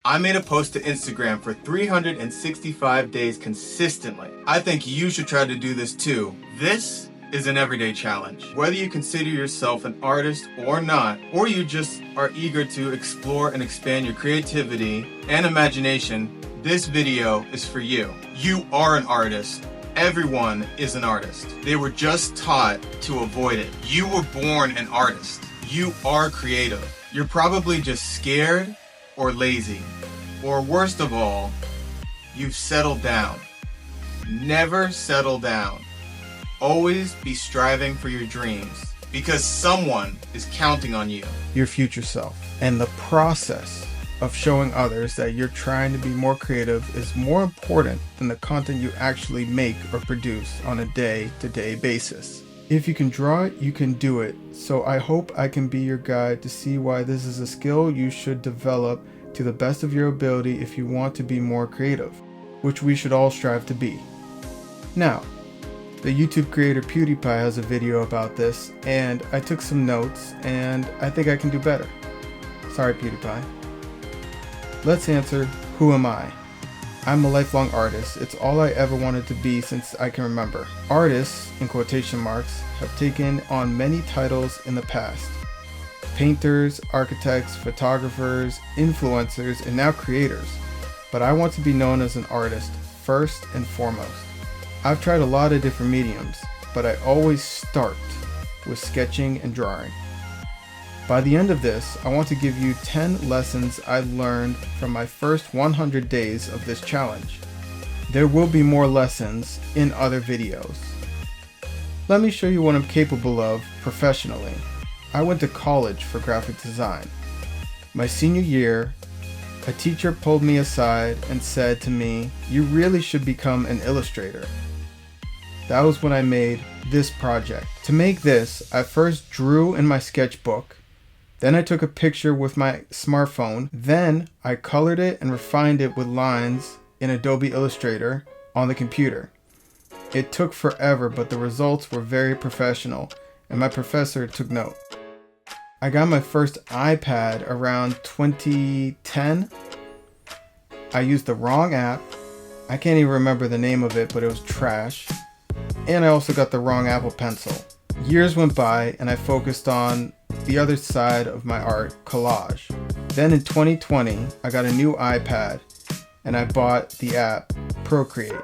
I made a post to Instagram for 365 days consistently. I think you should try to do this too. This is an everyday challenge. Whether you consider yourself an artist or not, or you just are eager to explore and expand your creativity and imagination, this video is for you. You are an artist. Everyone is an artist. They were just taught to avoid it. You were born an artist. You are creative. You're probably just scared or lazy. Or worst of all, you've settled down. Never settle down. Always be striving for your dreams because someone is counting on you. Your future self. And the process of showing others that you're trying to be more creative is more important than the content you actually make or produce on a day-to-day basis. If you can draw it, you can do it. So I hope I can be your guide to see why this is a skill you should develop to the best of your ability if you want to be more creative, which we should all strive to be. Now, the YouTube creator PewDiePie has a video about this, and I took some notes, and I think I can do better. Sorry, PewDiePie. Let's answer, who am I? I'm a lifelong artist. It's all I ever wanted to be since I can remember. Artists, in quotation marks, have taken on many titles in the past. Painters, architects, photographers, influencers, and now creators. But I want to be known as an artist, first and foremost. I've tried a lot of different mediums, but I always start with sketching and drawing. By the end of this, I want to give you 10 lessons I learned from my first 100 days of this challenge. There will be more lessons in other videos. Let me show you what I'm capable of professionally. I went to college for graphic design. My senior year, a teacher pulled me aside and said to me, "You really should become an illustrator." That was when I made this project. To make this, I first drew in my sketchbook. Then I took a picture with my smartphone. Then I colored it and refined it with lines in Adobe Illustrator on the computer. It took forever, but the results were very professional, and my professor took note. I got my first iPad around 2010. I used the wrong app. I can't even remember the name of it, but it was trash. And I also got the wrong Apple Pencil. Years went by and I focused on the other side of my art, collage. Then in 2020, I got a new iPad and I bought the app Procreate.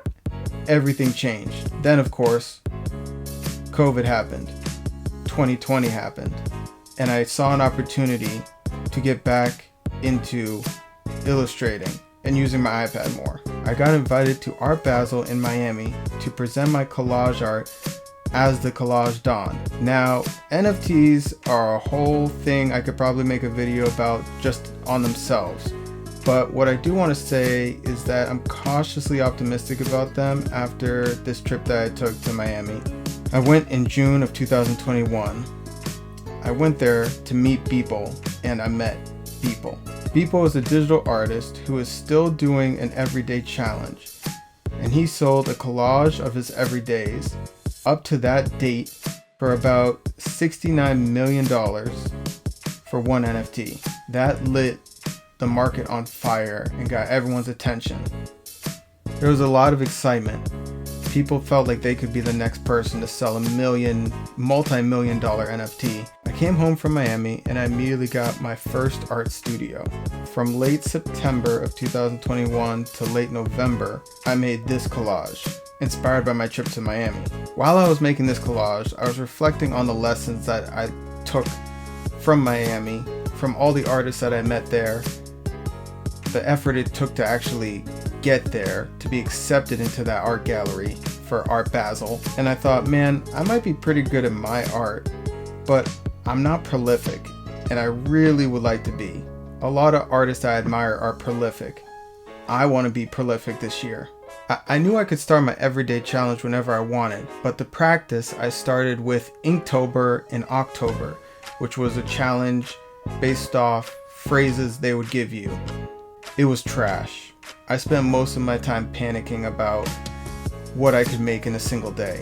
Everything changed. Then of course, COVID happened. 2020 happened. And I saw an opportunity to get back into illustrating and using my iPad more. I got invited to Art Basel in Miami to present my collage art as the collage dawned. Now, NFTs are a whole thing I could probably make a video about just on themselves. But what I do want to say is that I'm cautiously optimistic about them after this trip that I took to Miami. I went in June of 2021. I went there to meet Beeple, and I met Beeple. Beeple is a digital artist who is still doing an everyday challenge, and he sold a collage of his everydays up to that date for about $69 million for one NFT. That lit the market on fire and got everyone's attention. There was a lot of excitement. People felt like they could be the next person to sell a multi-million dollar NFT. I came home from Miami and I immediately got my first art studio. From late September of 2021 to late November, I made this collage, inspired by my trip to Miami. While I was making this collage, I was reflecting on the lessons that I took from Miami, from all the artists that I met there, the effort it took to actually get there, to be accepted into that art gallery for Art Basel. And I thought, man, I might be pretty good at my art, but I'm not prolific, and I really would like to be. A lot of artists I admire are prolific. I want to be prolific this year. I knew I could start my everyday challenge whenever I wanted, but the practice I started with Inktober in October, which was a challenge based off phrases they would give you. It was trash. I spent most of my time panicking about what I could make in a single day.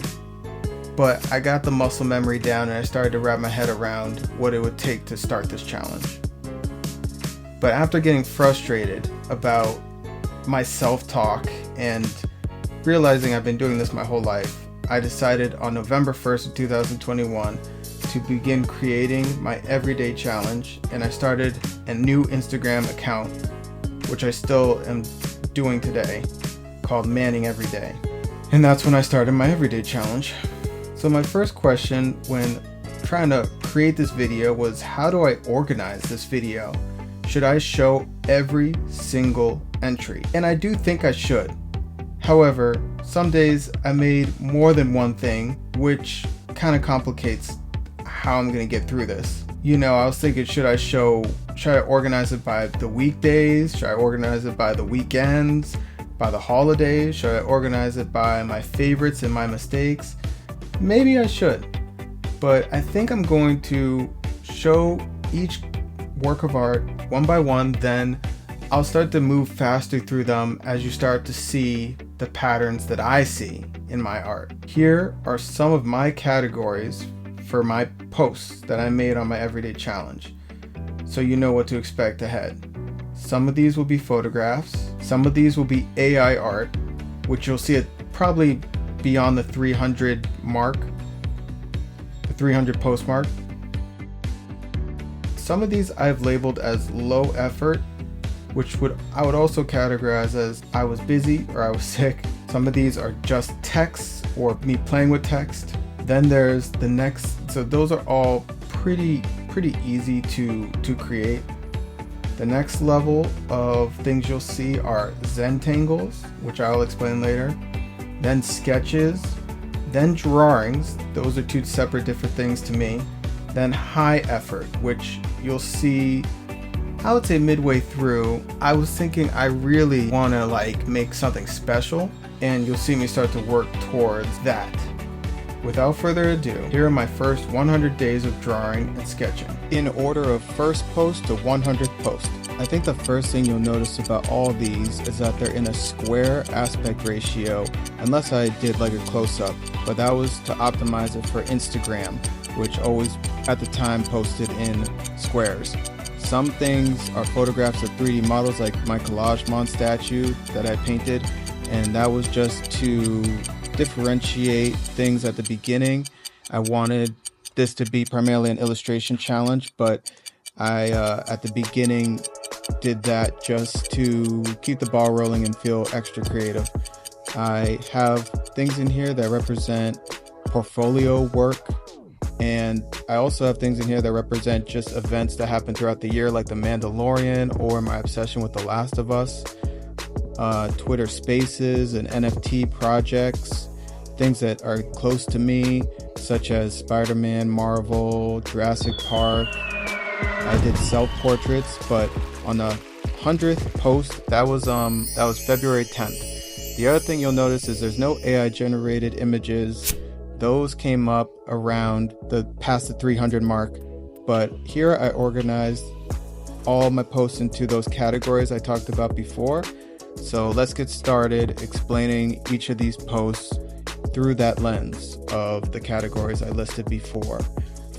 But I got the muscle memory down and I started to wrap my head around what it would take to start this challenge. But after getting frustrated about my self-talk and realizing I've been doing this my whole life, I decided on November 1st of 2021 to begin creating my everyday challenge, and I started a new Instagram account, which I still am doing today, called Manning Everyday. And that's when I started my everyday challenge. So my first question when trying to create this video was, how do I organize this video? Should I show every single entry? And I do think I should. However, some days I made more than one thing, which kind of complicates how I'm going to get through this. You know, I was thinking, should I organize it by the weekdays? Should I organize it by the weekends? By the holidays? Should I organize it by my favorites and my mistakes? Maybe I should. But I think I'm going to show each work of art one by one, then I'll start to move faster through them as you start to see the patterns that I see in my art. Here are some of my categories for my posts that I made on my everyday challenge, so you know what to expect ahead. Some of these will be photographs, some of these will be AI art, which you'll see it probably beyond the 300 mark, the 300 post mark. Some of these I've labeled as low effort, which I would also categorize as I was busy or I was sick. Some of these are just text or me playing with text. Then there's the next, so those are all pretty easy to create. The next level of things you'll see are Zentangles, which I'll explain later. Then sketches, then drawings. Those are two separate different things to me. Then high effort, which you'll see, I would say midway through, I was thinking I really want to make something special, and you'll see me start to work towards that. Without further ado, here are my first 100 days of drawing and sketching. In order of first post to 100th post. I think the first thing you'll notice about all these is that they're in a square aspect ratio, unless I did like a close-up, but that was to optimize it for Instagram, which always at the time posted in squares. Some things are photographs of 3D models, like my Digimon statue that I painted, and that was just to differentiate things at the beginning. I wanted this to be primarily an illustration challenge, but I at the beginning did that just to keep the ball rolling and feel extra creative. I have things in here that represent portfolio work, and I also have things in here that represent just events that happen throughout the year, like The Mandalorian or my obsession with The Last of Us, Twitter Spaces and NFT projects, things that are close to me, such as Spider-Man, Marvel, Jurassic Park. I did self-portraits, but on the 100th post, that was February 10th. The other thing you'll notice is there's no AI generated images. Those came up around past the 300 mark, but here I organized all my posts into those categories I talked about before. So let's get started explaining each of these posts through that lens of the categories I listed before,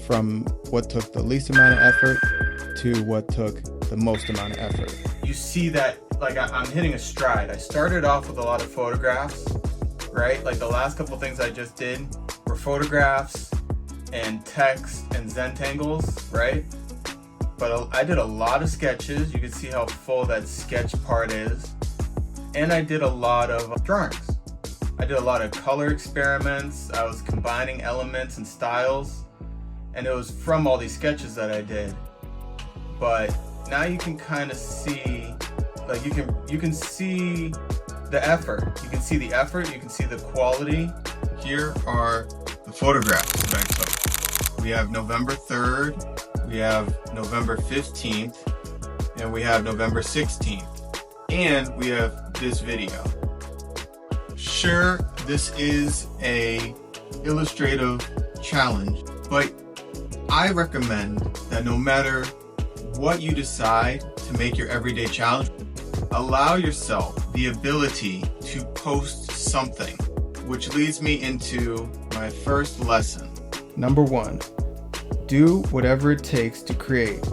from what took the least amount of effort to what took the most amount of effort. You see that I'm hitting a stride. I started off with a lot of photographs, right? Like the last couple things I just did were photographs and text and Zentangles, right? But I did a lot of sketches. You can see how full that sketch part is. And I did a lot of drawings. I did a lot of color experiments. I was combining elements and styles, and it was from all these sketches that I did. But now you can kind of see, you can see the effort. You can see the effort, you can see the quality. Here are the photographs that I took. We have November 3rd, we have November 15th, and we have November 16th. And we have this video. Sure, this is a illustrative challenge, but I recommend that no matter what you decide to make your everyday challenge, allow yourself the ability to post something, which leads me into my first lesson. Number 1, do whatever it takes to create,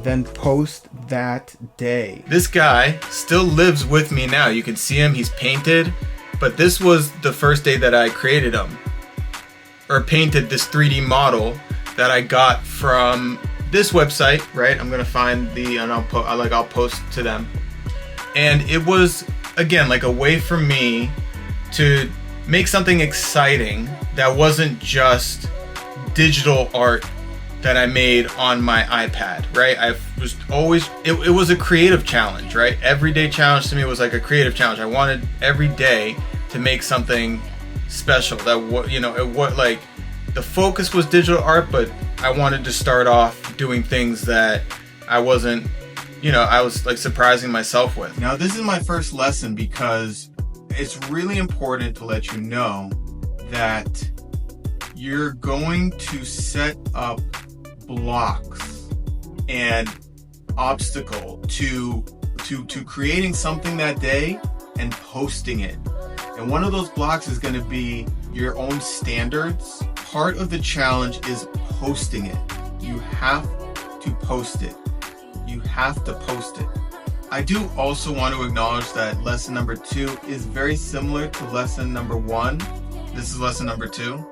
then post that day. This guy still lives with me now. You can see him, he's painted, but this was the first day that I created him, or painted this 3D model that I got from this website, right? I'm gonna find and I'll post to them. And it was, again, like a way for me to make something exciting that wasn't just digital art that I made on my iPad, right? It was a creative challenge, right? Everyday challenge to me was like a creative challenge. I wanted every day to make something special like the focus was digital art, but I wanted to start off doing things that I wasn't, I was like surprising myself with. Now, this is my first lesson because it's really important to let you know that you're going to set up blocks and obstacle to creating something that day and posting it. And one of those blocks is going to be your own standards. Part of the challenge is posting it. You have to post it. You have to post it. I do also want to acknowledge that lesson number 2 is very similar to lesson number 1. This is lesson number 2.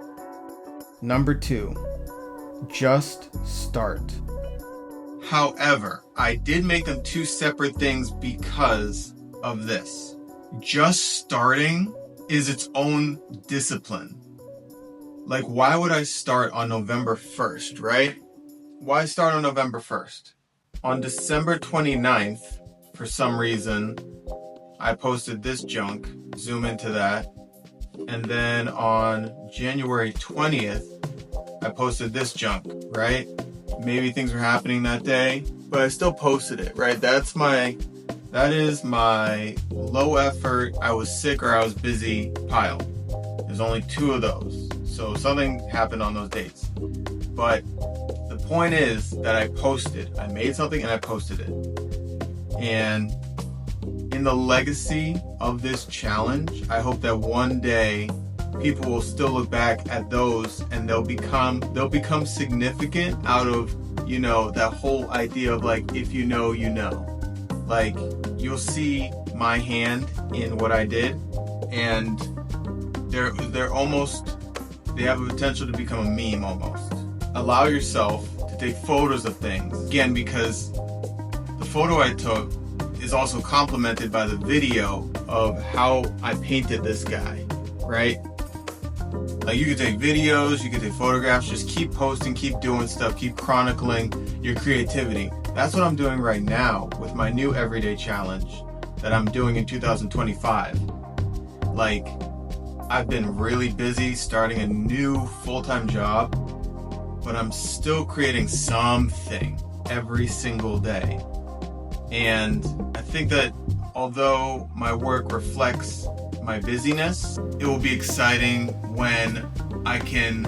Number 2, just start. However, I did make them 2 separate things because of this. Just starting is its own discipline. Like, why would I start on November 1st, right? Why start on November 1st? On December 29th, for some reason, I posted this junk. Zoom into that. And then on January 20th, I posted this junk, right? Maybe things were happening that day, but I still posted it, right? That is my low effort, I was sick or I was busy pile. There's only 2 of those. So something happened on those dates. But the point is that I posted. I made something and I posted it. And in the legacy of this challenge, I hope that one day people will still look back at those and they'll become significant out of, that whole idea of like, if you know, you know. Like, you'll see my hand in what I did, and they have a potential to become a meme almost. Allow yourself to take photos of things. Again, because the photo I took is also complemented by the video of how I painted this guy, right? Like, you could take videos, you could take photographs, just keep posting, keep doing stuff, keep chronicling your creativity. That's what I'm doing right now with my new everyday challenge that I'm doing in 2025. Like, I've been really busy starting a new full-time job, but I'm still creating something every single day. And I think that although my work reflects my busyness, it will be exciting when I can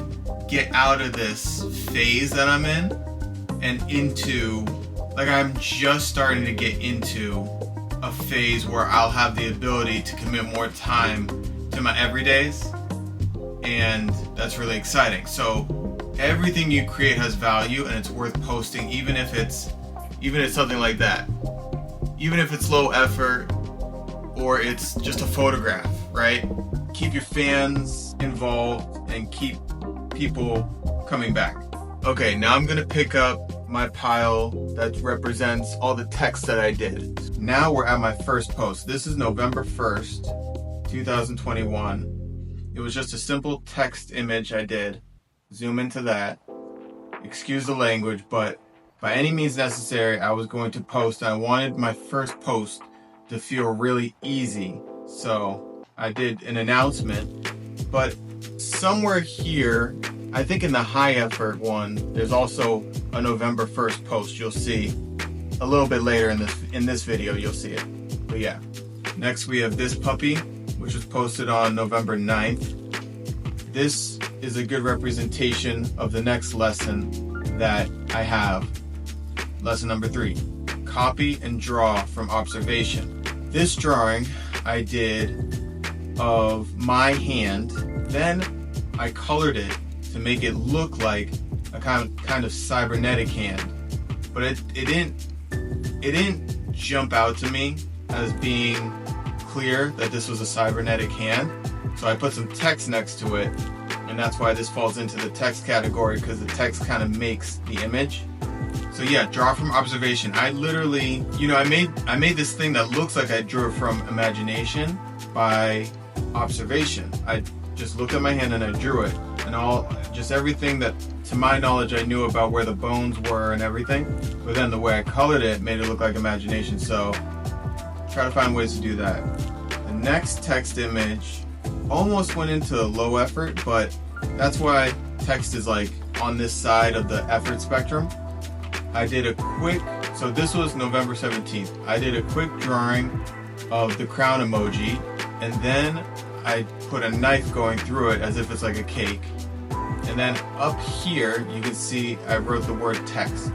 get out of this phase that I'm in and into, like, I'm just starting to get into a phase where I'll have the ability to commit more time to my everydays, and that's really exciting. So everything you create has value and it's worth posting, even if it's something like that. Even if it's low effort or it's just a photograph, right? Keep your fans involved and keep people coming back. Okay, now I'm gonna pick up my pile that represents all the text that I did. Now we're at my first post. This is November 1st, 2021. It was just a simple text image I did. Zoom into that. Excuse the language, but by any means necessary, I was going to post. I wanted my first post to feel really easy. So I did an announcement, but somewhere here, I think in the high effort one, there's also a November 1st post. You'll see a little bit later in this video, you'll see it. But yeah, next we have this puppy, which was posted on November 9th. This is a good representation of the next lesson that I have. Lesson number 3, copy and draw from observation. This drawing I did of my hand, then I colored it to make it look like a kind of cybernetic hand. But it didn't it didn't jump out to me as being clear that this was a cybernetic hand. So I put some text next to it, and that's why this falls into the text category, because the text kind of makes the image. So yeah, draw from observation. I literally, I made this thing that looks like I drew it from imagination by observation. I just looked at my hand and I drew it, and just everything that to my knowledge I knew about where the bones were and everything, but then the way I colored it made it look like imagination. So try to find ways to do that. The next text image almost went into low effort, but that's why text is like on this side of the effort spectrum. I did a quick, so this was November 17th. I did a quick drawing of the crown emoji, and then I put a knife going through it as if it's like a cake. And then up here, you can see I wrote the word text.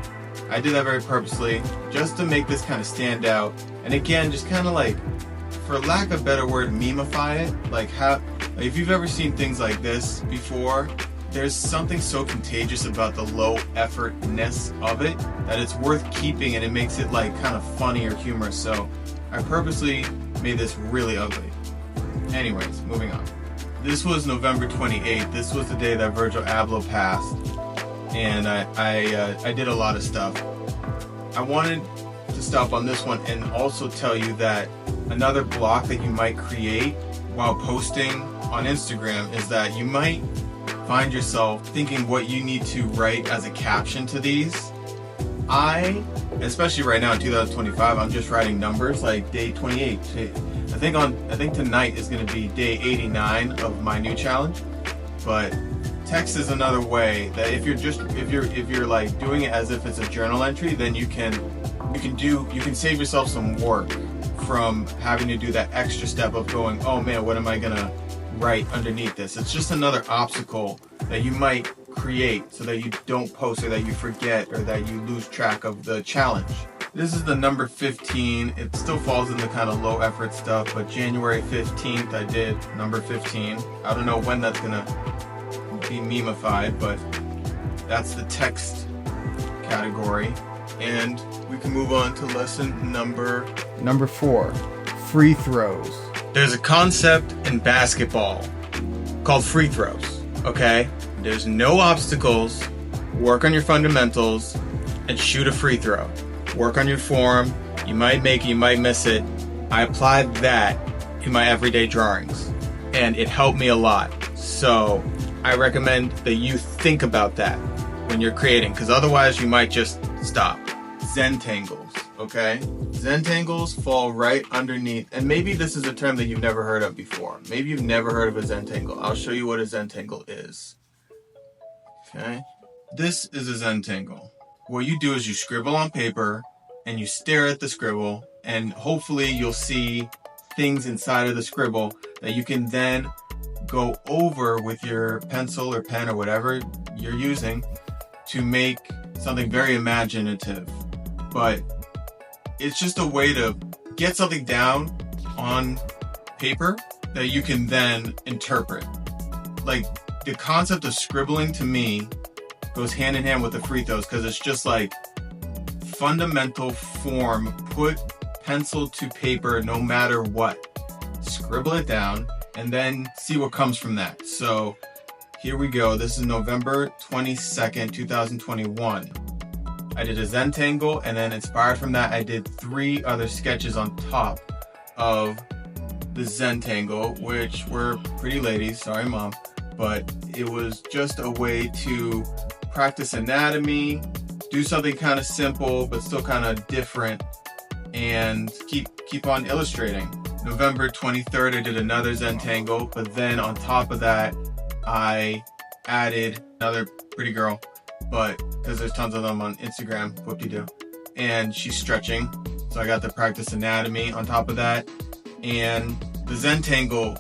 I did that very purposely, just to make this kind of stand out. And again, just kind of like, for lack of a better word, memeify it. Like if you've ever seen things like this before, there's something so contagious about the low effortness of it that it's worth keeping, and it makes it like kind of funny or humorous. So I purposely made this really ugly. Anyways, moving on. This was November 28th. This was the day that Virgil Abloh passed, and I did a lot of stuff. I wanted to stop on this one and also tell you that another block that you might create while posting on Instagram is that you might find yourself thinking what you need to write as a caption to these. Especially right now in 2025, I'm just writing numbers like day 28. I think tonight is going to be day 89 of my new challenge. But text is another way that if you're like doing it as if it's a journal entry, then you can save yourself some work from having to do that extra step of going, oh man, what am I gonna write underneath this? It's just another obstacle that you might create so that you don't post, or that you forget, or that you lose track of the challenge. This is the number 15. It still falls in the kind of low effort stuff, but January 15th I did number 15. I don't know when that's gonna be memeified, but that's the text category. And we can move on to lesson number 4, free throws. There's a concept in basketball called free throws, okay? There's no obstacles. Work on your fundamentals and shoot a free throw. Work on your form. You might make it, you might miss it. I applied that in my everyday drawings, and it helped me a lot. So I recommend that you think about that when you're creating, because otherwise you might just stop. Zentangles, okay? Zentangles fall right underneath, and maybe this is a term that you've never heard of before. Maybe you've never heard of a Zentangle. I'll show you what a Zentangle is. Okay? This is a Zentangle. What you do is you scribble on paper, and you stare at the scribble, and hopefully you'll see things inside of the scribble that you can then go over with your pencil or pen or whatever you're using to make something very imaginative. But it's just a way to get something down on paper that you can then interpret. Like, the concept of scribbling to me goes hand in hand with the free throws, because it's just like fundamental form. Put pencil to paper no matter what. Scribble it down and then see what comes from that. So here we go. This is November 22nd, 2021. I did a Zentangle, and then inspired from that, I did 3 other sketches on top of the Zentangle, which were pretty ladies, sorry mom, but it was just a way to practice anatomy, do something kind of simple but still kind of different, and keep on illustrating. November 23rd, I did another Zentangle, but then on top of that, I added another pretty girl, but because there's tons of them on Instagram, whoop-de-doo, and she's stretching, so I got to practice anatomy on top of that. And the Zentangle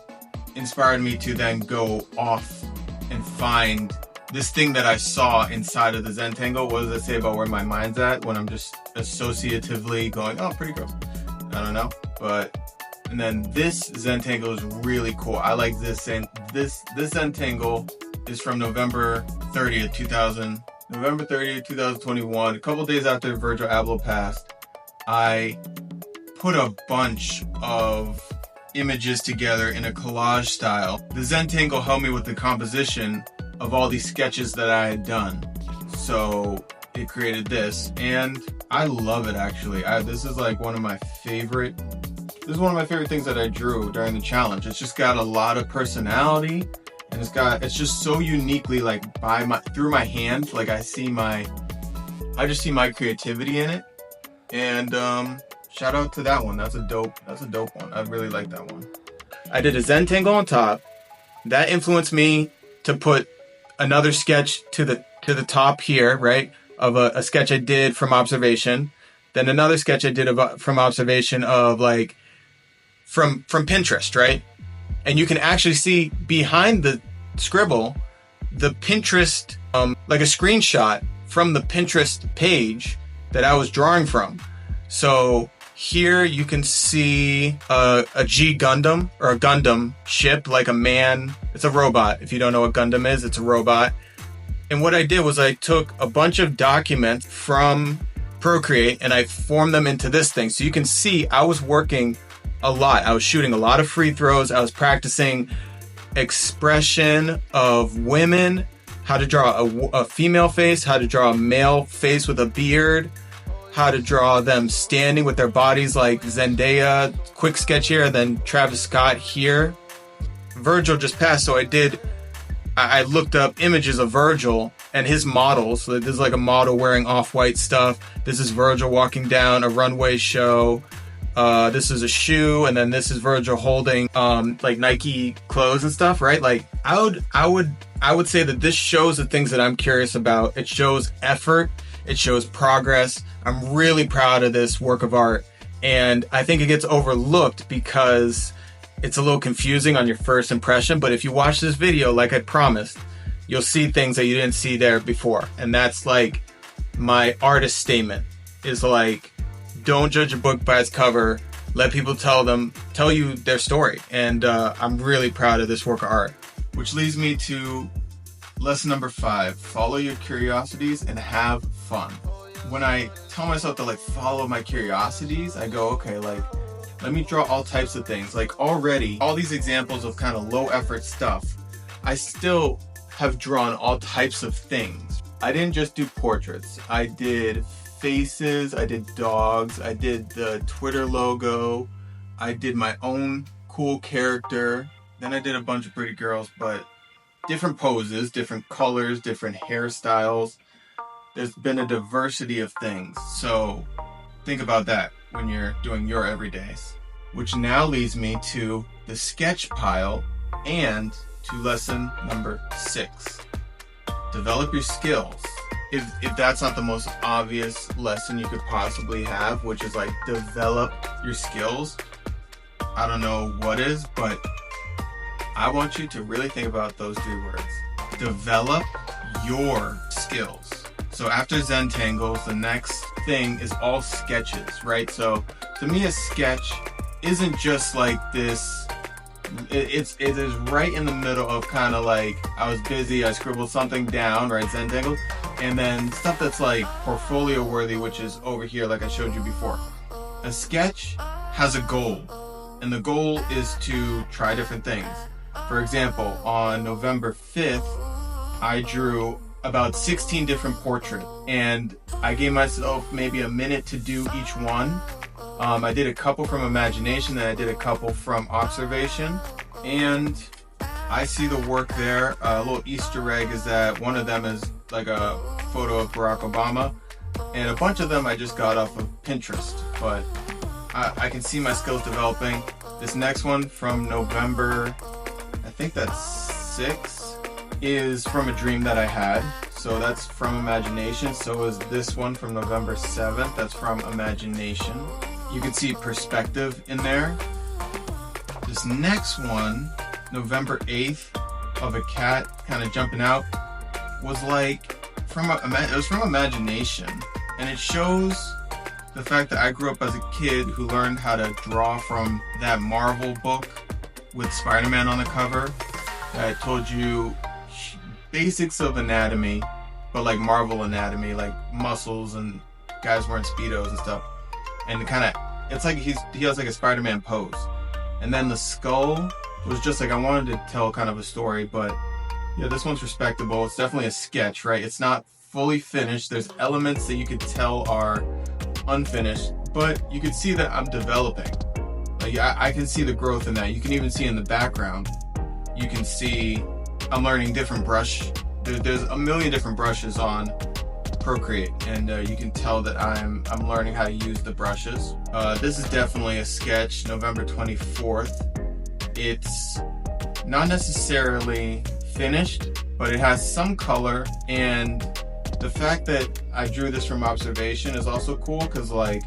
inspired me to then go off and find this thing that I saw inside of the Zentangle. What does it say about where my mind's at when I'm just associatively going, oh, pretty girls? I don't know, but. And then this Zentangle is really cool. I like this, and this Zentangle is from November 30th, 2021, a couple days after Virgil Abloh passed. I put a bunch of images together in a collage style. The Zentangle helped me with the composition of all these sketches that I had done. So it created this, and I love it actually. This is like one of my favorite things that I drew during the challenge. It's just got a lot of personality, and it's just so uniquely like through my hand. Like I just see my creativity in it. And shout out to that one. That's a dope one. I really like that one. I did a Zentangle on top. That influenced me to put another sketch to the top here, right? Of a sketch I did from observation. Then another sketch I did from observation of like from Pinterest, right? And you can actually see behind the scribble the Pinterest, like a screenshot from the Pinterest page that I was drawing from. So here you can see a G Gundam, or a Gundam ship, like a man. It's a robot. If you don't know what Gundam is, it's a robot. And what I did was I took a bunch of documents from Procreate and I formed them into this thing. So you can see I was working a lot. I was shooting a lot of free throws. I was practicing expression of women, how to draw a female face, how to draw a male face with a beard, how to draw them standing with their bodies like Zendaya, quick sketch here, and then Travis Scott here. Virgil just passed, so I looked up images of Virgil and his models. So this is like a model wearing off-white stuff. This is Virgil walking down a runway show. This is a shoe, and then this is Virgil holding like Nike clothes and stuff, right? Like I would say that this shows the things that I'm curious about. It shows effort. It shows progress. I'm really proud of this work of art, and I think it gets overlooked because it's a little confusing on your first impression. But if you watch this video, like I promised, you'll see things that you didn't see there before. And that's like my artist statement, is like, don't judge a book by its cover. Let people tell you their story. And I'm really proud of this work of art. Which leads me to lesson number 5, follow your curiosities and have fun. When I tell myself to like follow my curiosities, I go, okay, like let me draw all types of things. Like already, all these examples of kind of low effort stuff, I still have drawn all types of things. I didn't just do portraits. I did faces, I did dogs, I did the Twitter logo, I did my own cool character, then I did a bunch of pretty girls, but different poses, different colors, different hairstyles. There's been a diversity of things. So think about that when you're doing your everydays. Which now leads me to the sketch pile and to lesson number 6. Develop your skills. If that's not the most obvious lesson you could possibly have, which is like develop your skills, I don't know what is, but I want you to really think about those 3 words. Develop your skills. So after Zentangles, the next thing is all sketches, right? So to me, a sketch isn't just like this. It is right in the middle of kind of like, I was busy, I scribbled something down, right? Zentangles. And then stuff that's like portfolio worthy, which is over here, like I showed you before. A sketch has a goal, and the goal is to try different things. For example, on November 5th, I drew about 16 different portraits, and I gave myself maybe a minute to do each one. I did a couple from imagination, and I did a couple from observation, and I see the work there. A little Easter egg is that one of them is like a photo of Barack Obama, and a bunch of them I just got off of Pinterest, but I can see my skills developing. This next one from November, I think that's 6, is from a dream that I had, so that's from imagination. So is this one from November 7th, that's from imagination. You can see perspective in there. This next one, November 8th, of a cat kind of jumping out, was like it was from imagination, and it shows the fact that I grew up as a kid who learned how to draw from that Marvel book with Spider-Man on the cover that told you basics of anatomy, but like Marvel anatomy, like muscles and guys wearing Speedos and stuff. and it's like he has like a Spider-Man pose. And then the skull was just like, I wanted to tell kind of a story, but yeah, this one's respectable. It's definitely a sketch, right? It's not fully finished. There's elements that you could tell are unfinished, but you can see that I'm developing. Like I can see the growth in that. You can even see in the background, you can see I'm learning different brush. There's a million different brushes on Procreate, and you can tell that I'm learning how to use the brushes. This is definitely a sketch, November 24th. It's not necessarily finished, but it has some color, and the fact that I drew this from observation is also cool, because like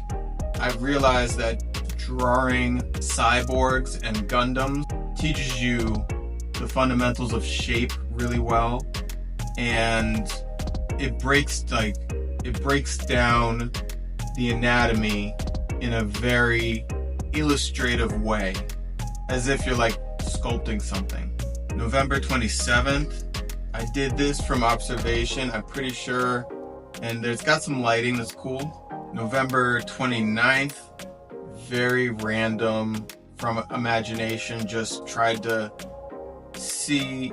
I've realized that drawing cyborgs and Gundams teaches you the fundamentals of shape really well, and it breaks down the anatomy in a very illustrative way, as if you're like sculpting something. November 27th, I did this from observation, I'm pretty sure, and there's got some lighting that's cool. November 29th, very random from imagination, just tried to see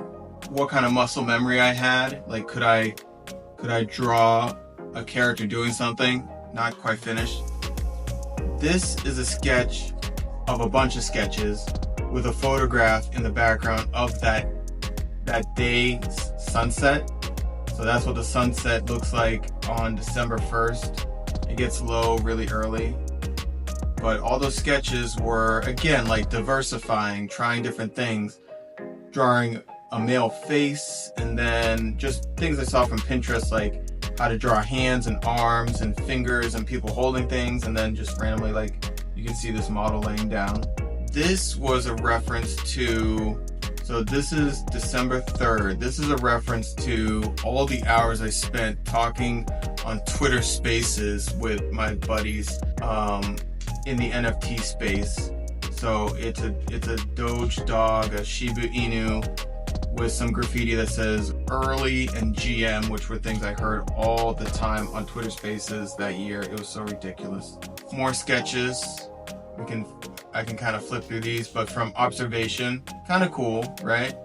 what kind of muscle memory I had. Like, could I draw a character doing something? Not quite finished. This is a sketch of a bunch of sketches with a photograph in the background of that day's sunset. So that's what the sunset looks like on December 1st. It gets low really early. But all those sketches were, again, like diversifying, trying different things, drawing a male face, and then just things I saw from Pinterest, like how to draw hands and arms and fingers and people holding things, and then just randomly, like, you can see this model laying down. This was a reference to, so this is December 3rd. This is a reference to all the hours I spent talking on Twitter Spaces with my buddies in the NFT space. So it's a Doge dog, a Shiba Inu, with some graffiti that says early and GM, which were things I heard all the time on Twitter Spaces that year. It was so ridiculous. More sketches. I can kind of flip through these, but from observation, kind of cool, right?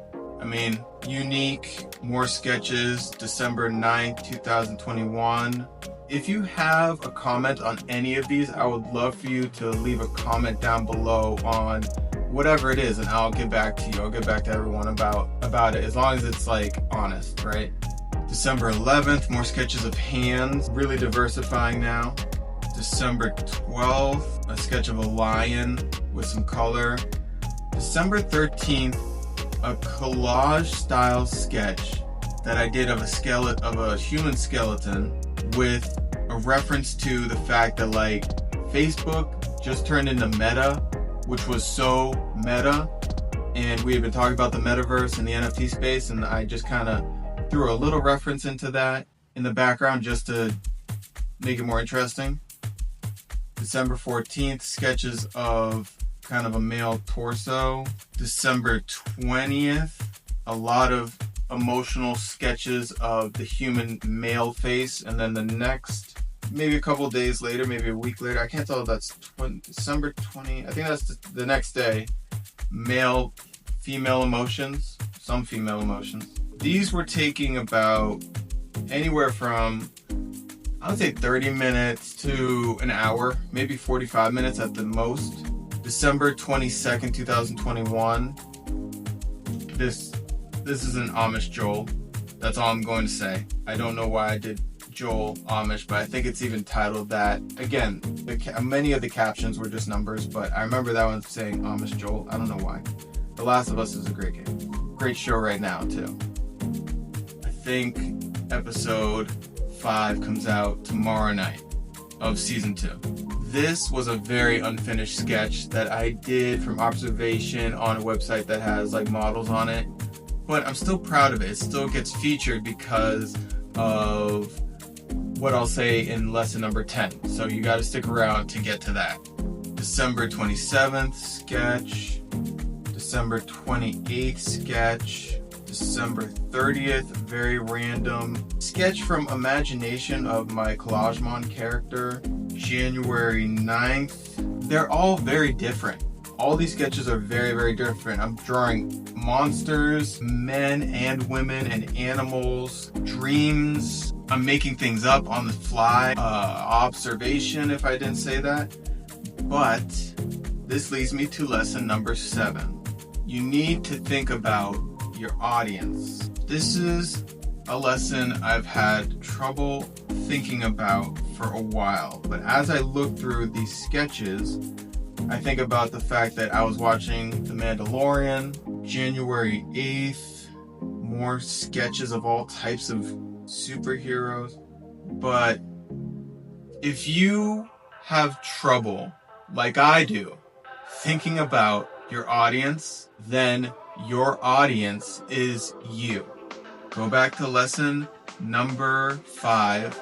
I mean, unique, more sketches, December 9th, 2021. If you have a comment on any of these, I would love for you to leave a comment down below on whatever it is, and I'll get back to you. I'll get back to everyone about it, as long as it's like honest, right? December 11th, more sketches of hands, really diversifying now. December 12th, a sketch of a lion with some color. December 13th, a collage style sketch that I did of a human skeleton, with a reference to the fact that like Facebook just turned into Meta, which was so meta, and we had been talking about the metaverse and the NFT space, and I just kind of threw a little reference into that in the background just to make it more interesting. December 14th, sketches of kind of a male torso. December 20th, a lot of emotional sketches of the human male face, and then the next, maybe a couple days later, maybe a week later, I can't tell if that's December 20, I think that's the next day, female emotions, some female emotions. These were taking about anywhere from, I would say 30 minutes to an hour, maybe 45 minutes at the most. December 22nd, 2021. This is an Amish Joel. That's all I'm going to say. I don't know why I did Joel Amish, but I think it's even titled that. Again, many of the captions were just numbers, but I remember that one saying Amish Joel. I don't know why. The Last of Us is a great game. Great show right now, too. I think episode 5 comes out tomorrow night of season 2. This was a very unfinished sketch that I did from observation on a website that has like models on it, but I'm still proud of it. It still gets featured because of what I'll say in lesson number 10. So you got to stick around to get to that. December 27th sketch, December 28th sketch, December 30th, very random sketch from imagination of my Digimon character, January 9th. They're all very different. All these sketches are very, very different. I'm drawing monsters, men and women, and animals, dreams. I'm making things up on the fly. Observation, if I didn't say that. But this leads me to lesson number 7. You need to think about your audience. This is a lesson I've had trouble thinking about for a while. But as I look through these sketches, I think about the fact that I was watching The Mandalorian, January 8th, more sketches of all types of superheroes. But if you have trouble, like I do, thinking about your audience, then your audience is you. Go back to lesson number 5.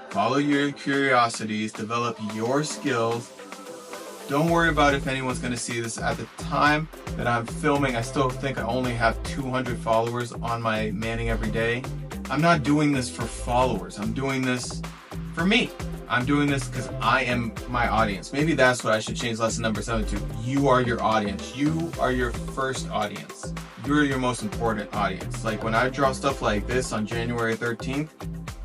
Follow your curiosities, develop your skills. Don't worry about if anyone's going to see this. At the time that I'm filming, I still think I only have 200 followers on my Manning Every Day. I'm not doing this for followers. I'm doing this for me. I'm doing this because I am my audience. Maybe that's what I should change lesson number 7 to. You are your audience. You are your first audience. You're your most important audience. Like when I draw stuff like this on January 13th,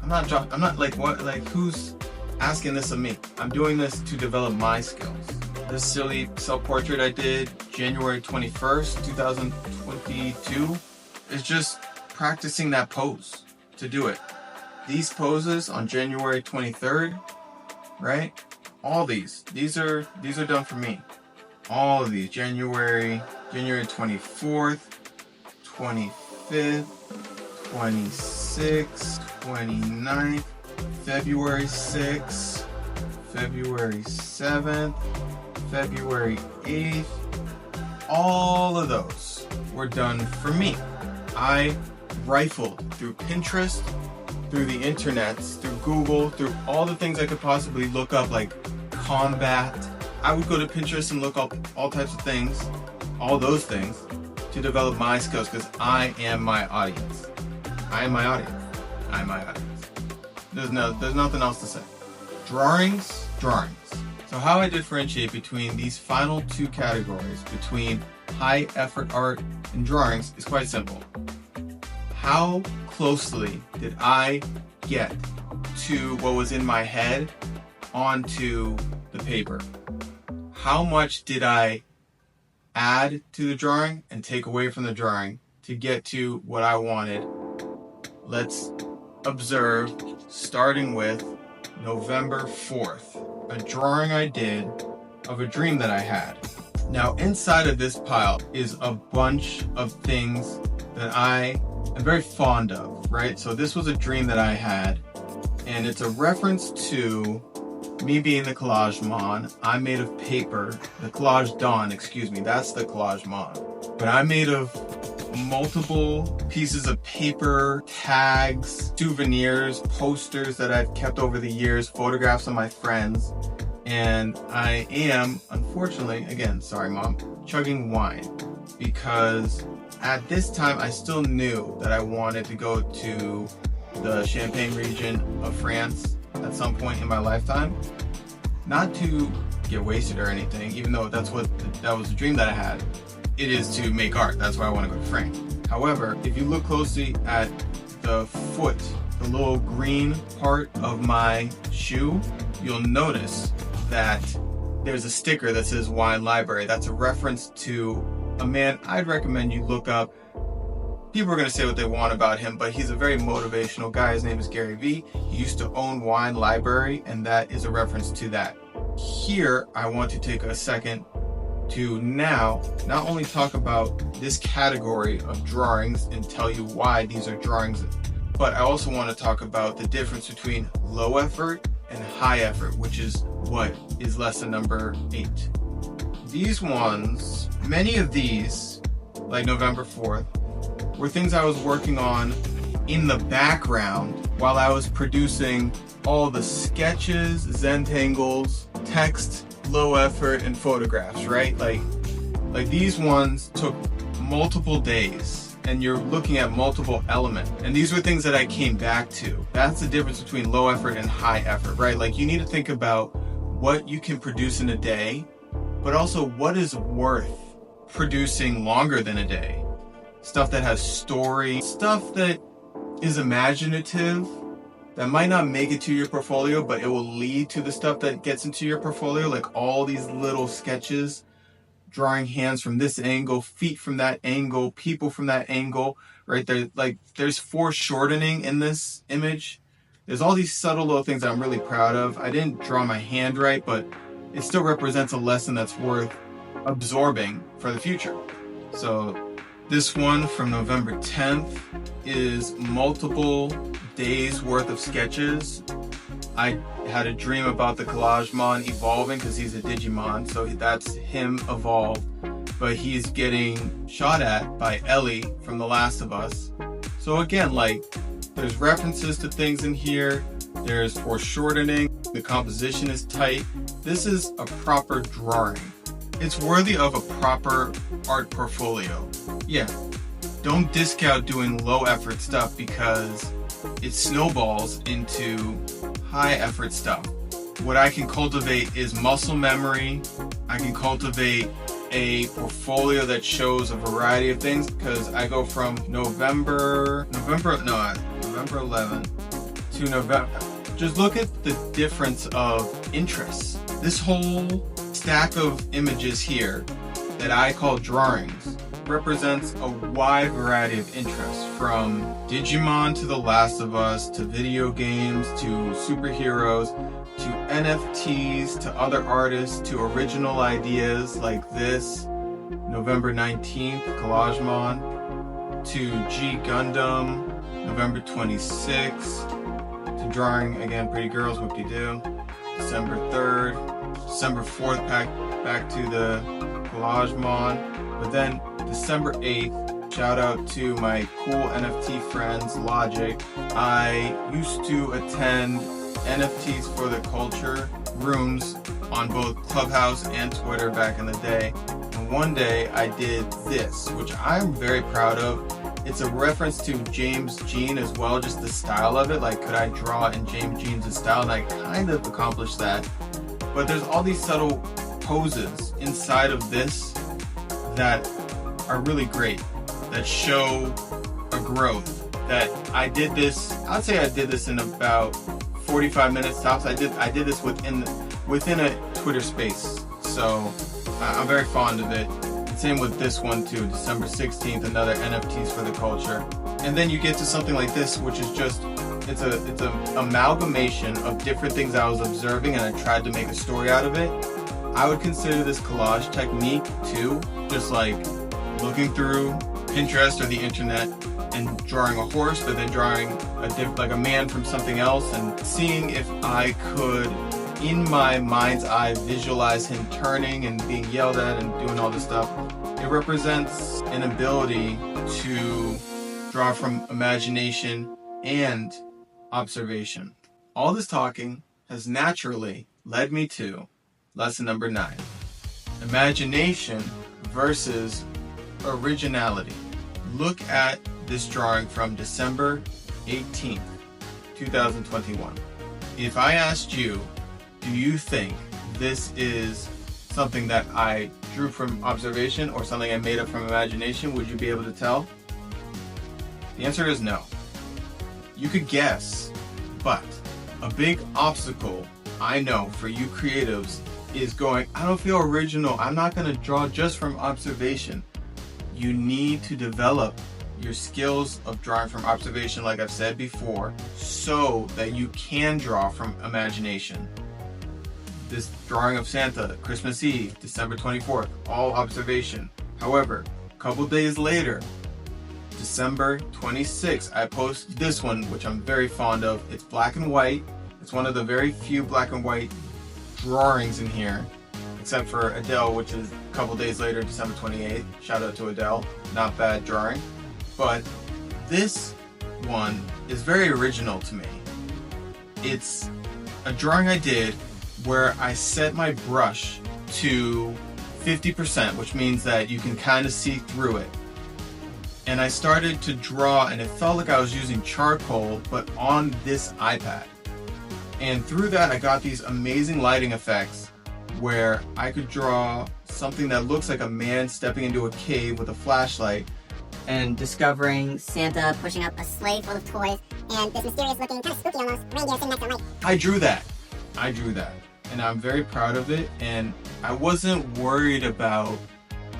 I'm not like, what, like who's asking this of me? I'm doing this to develop my skills. This silly self-portrait I did January 21st, 2022 is just practicing that pose to do it. These poses on January 23rd, right? All these are done for me. All of these, January 24th, 25th, 26th, 29th, February 6th, February 7th, February 8th, all of those were done for me. I rifled through Pinterest, through the internet, through Google, through all the things I could possibly look up, like combat. I would go to Pinterest and look up all types of things, all those things, to develop my skills, because I am my audience. I am my audience. I'm my audience. There's nothing else to say. Drawings. So how I differentiate between these final 2 categories, between high effort art and drawings, is quite simple. How closely did I get to what was in my head onto the paper? How much did I add to the drawing and take away from the drawing to get to what I wanted? Let's observe, starting with November 4th, a drawing I did of a dream that I had. Now, inside of this pile is a bunch of things that I am very fond of, right? So this was a dream that I had, and it's a reference to me being the collage-mon. I'm made of paper. The collage-don, excuse me, that's the collage-mon. But I'm made of multiple pieces of paper, tags, souvenirs, posters that I've kept over the years, photographs of my friends. And I am, unfortunately, again, sorry mom, chugging wine, because at this time I still knew that I wanted to go to the Champagne region of France at some point in my lifetime. Not to get wasted or anything, even though that was the dream that I had. It is to make art. That's why I want to go to France. However, if you look closely at the foot, the little green part of my shoe, you'll notice that there's a sticker that says Wine Library. That's a reference to a man I'd recommend you look up. People are going to say what they want about him, but he's a very motivational guy. His name is Gary Vee. He used to own Wine Library, and that is a reference to that. Here, I want to take a second to now not only talk about this category of drawings and tell you why these are drawings, but I also want to talk about the difference between low effort and high effort, which is what is lesson number 8. These ones, many of these, like November 4th, were things I was working on in the background while I was producing all the sketches, Zentangles, text, low effort, and photographs, right? Like these ones took multiple days, and you're looking at multiple elements. And these were things that I came back to. That's the difference between low effort and high effort, right? Like you need to think about what you can produce in a day, but also what is worth producing longer than a day. Stuff that has story, stuff that is imaginative, that might not make it to your portfolio, but it will lead to the stuff that gets into your portfolio, like all these little sketches, drawing hands from this angle, feet from that angle, people from that angle, right there. Like there's foreshortening in this image. There's all these subtle little things that I'm really proud of. I didn't draw my hand right, but it still represents a lesson that's worth absorbing for the future. So this one from November 10th is multiple days worth of sketches. I had a dream about the Collagemon evolving because he's a Digimon, so that's him evolved. But he's getting shot at by Ellie from The Last of Us. So again, like, there's references to things in here. There's foreshortening. The composition is tight. This is a proper drawing. It's worthy of a proper art portfolio. Yeah, don't discount doing low effort stuff because it snowballs into high effort stuff. What I can cultivate is muscle memory. I can cultivate a portfolio that shows a variety of things because I go from November 11 to November. Just look at the difference of interests. This whole stack of images here that I call drawings represents a wide variety of interests, from Digimon to The Last of Us to video games to superheroes to NFTs to other artists to original ideas like this November 19th Collagemon to G Gundam November 26th to drawing again Pretty Girls Whoop-de-doo December 3rd, December 4th back to the Collagemon, but then December 8th, shout out to my cool NFT friends, Logic. I used to attend NFTs for the Culture rooms on both Clubhouse and Twitter back in the day. And one day I did this, which I'm very proud of. It's a reference to James Jean as well, just the style of it. Like, could I draw in James Jean's style? And I kind of accomplished that. But there's all these subtle poses inside of this that are really great, that show a growth. That I did this, I'd say I did this in about 45 minutes tops. I did this within a Twitter space. So I'm very fond of it. Same with this one too, December 16th, another NFTs for the Culture. And then you get to something like this, which is just, it's an amalgamation of different things I was observing and I tried to make a story out of it. I would consider this collage technique too, just like looking through Pinterest or the internet and drawing a horse, but then drawing like a man from something else and seeing if I could, in my mind's eye, visualize him turning and being yelled at and doing all this stuff. It represents an ability to draw from imagination and observation. All this talking has naturally led me to lesson number 9. Imagination versus originality. Look at this drawing from December 18th, 2021. If I asked you, do you think this is something that I drew from observation or something I made up from imagination? Would you be able to tell? The answer is no. You could guess, but a big obstacle I know for you creatives is going, I don't feel original. I'm not going to draw just from observation. You need to develop your skills of drawing from observation, like I've said before, so that you can draw from imagination. This drawing of Santa, Christmas Eve, December 24th, all observation. However, a couple days later, December 26th, I post this one, which I'm very fond of. It's black and white. It's one of the very few black and white drawings in here, except for Adele, which is a couple days later, December 28th. Shout out to Adele. Not bad drawing. But this one is very original to me. It's a drawing I did where I set my brush to 50%, which means that you can kind of see through it. And I started to draw, and it felt like I was using charcoal, but on this iPad. And through that, I got these amazing lighting effects where I could draw something that looks like a man stepping into a cave with a flashlight and discovering Santa pushing up a sleigh full of toys, and this mysterious looking, kind of spooky almost, reindeer sitting next to a light. I drew that, and I'm very proud of it. And I wasn't worried about,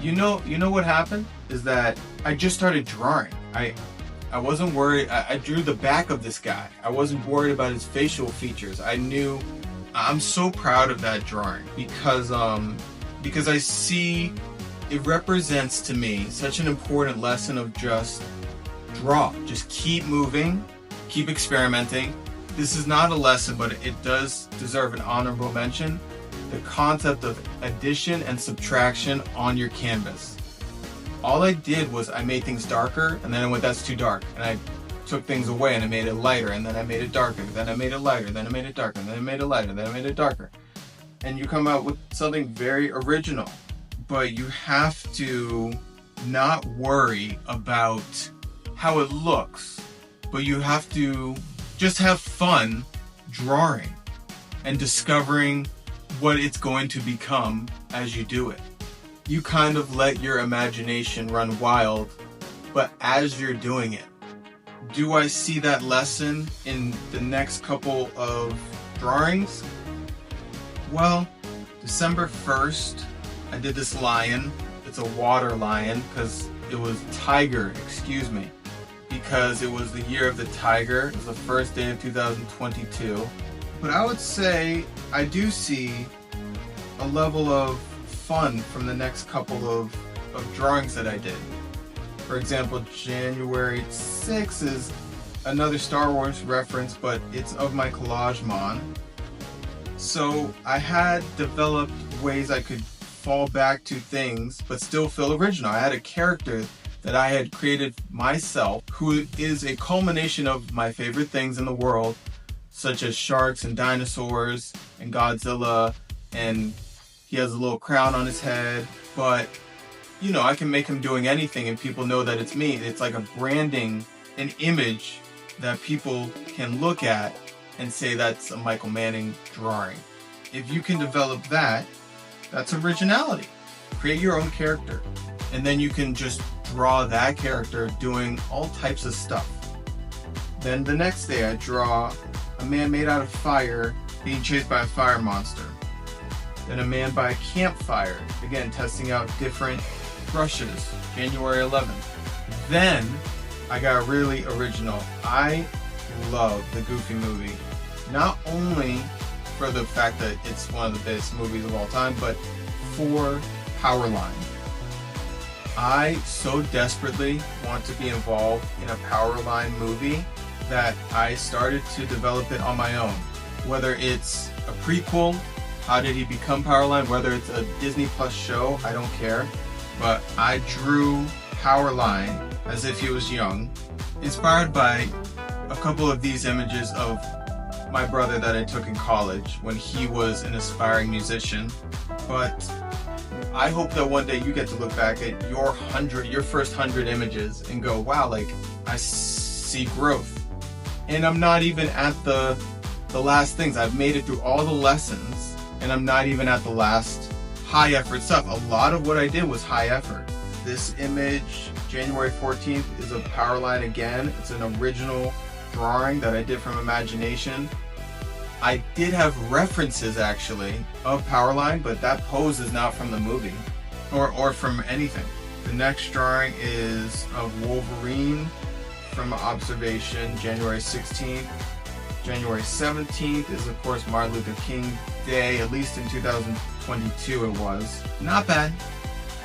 you know what happened is that I just started drawing. I wasn't worried. I drew the back of this guy. I wasn't worried about his facial features. I'm so proud of that drawing because I see it represents to me such an important lesson of just draw. Just keep moving, keep experimenting. This is not a lesson, but it does deserve an honorable mention. The concept of addition and subtraction on your canvas. All I did was I made things darker, and then I went, that's too dark. And I took things away and I made it lighter, and then I made it darker, then I made it lighter, then I made it darker, then I made it lighter, then I made it darker. And you come out with something very original. But you have to not worry about how it looks, but you have to just have fun drawing and discovering what it's going to become as you do it. You kind of let your imagination run wild, but as you're doing it, do I see that lesson in the next couple of drawings? Well, December 1st, I did this lion. It's a water lion because it was because it was the year of the tiger. It was the first day of 2022. But I would say I do see a level of fun from the next couple of drawings that I did. For example, January 6th is another Star Wars reference, but it's of my collage-mon. So I had developed ways I could fall back to things but still feel original. I had a character that I had created myself who is a culmination of my favorite things in the world, such as sharks and dinosaurs and Godzilla, and he has a little crown on his head, but I can make him doing anything and people know that it's me. It's like a branding, an image that people can look at and say that's a Michael Manning drawing. If you can develop that, that's originality. Create your own character. And then you can just draw that character doing all types of stuff. Then the next day I draw a man made out of fire being chased by a fire monster. Then a man by a campfire, again testing out different brushes, January 11th. Then I got really original. I love the Goofy movie. Not only for the fact that it's one of the best movies of all time, but for Powerline. I so desperately want to be involved in a Powerline movie that I started to develop it on my own. Whether it's a prequel, how did he become Powerline, whether it's a Disney Plus show, I don't care. But I drew Powerline as if he was young, inspired by a couple of these images of my brother that I took in college when he was an aspiring musician. But I hope that one day you get to look back at your first 100 images and go, wow, like I see growth. And I'm not even at the last things. I've made it through all the lessons and I'm not even at the last high effort stuff. A lot of what I did was high effort. This image, January 14th, is a Powerline again. It's an original drawing that I did from imagination. I did have references actually of Powerline, but that pose is not from the movie or from anything. The next drawing is of Wolverine from observation, January 16th. January 17th is of course Martin Luther King Day, at least in 2022 it was. Not bad.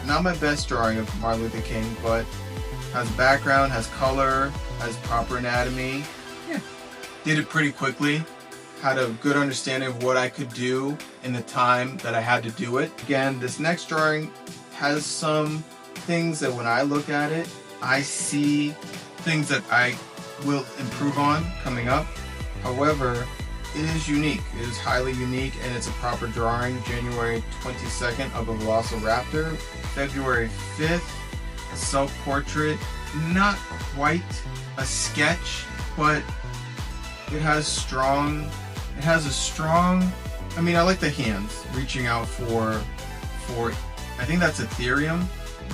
Not my best drawing of Martin Luther King, but has background, has color, has proper anatomy. Yeah. Did it pretty quickly. Had a good understanding of what I could do in the time that I had to do it. Again, this next drawing has some things that when I look at it, I see things that I will improve on coming up. However, it is unique. It is highly unique and it's a proper drawing. January 22nd of a velociraptor. February 5th, a self-portrait. Not quite a sketch, but it has strong It has a strong, I mean, I like the hands reaching out for I think that's Ethereum,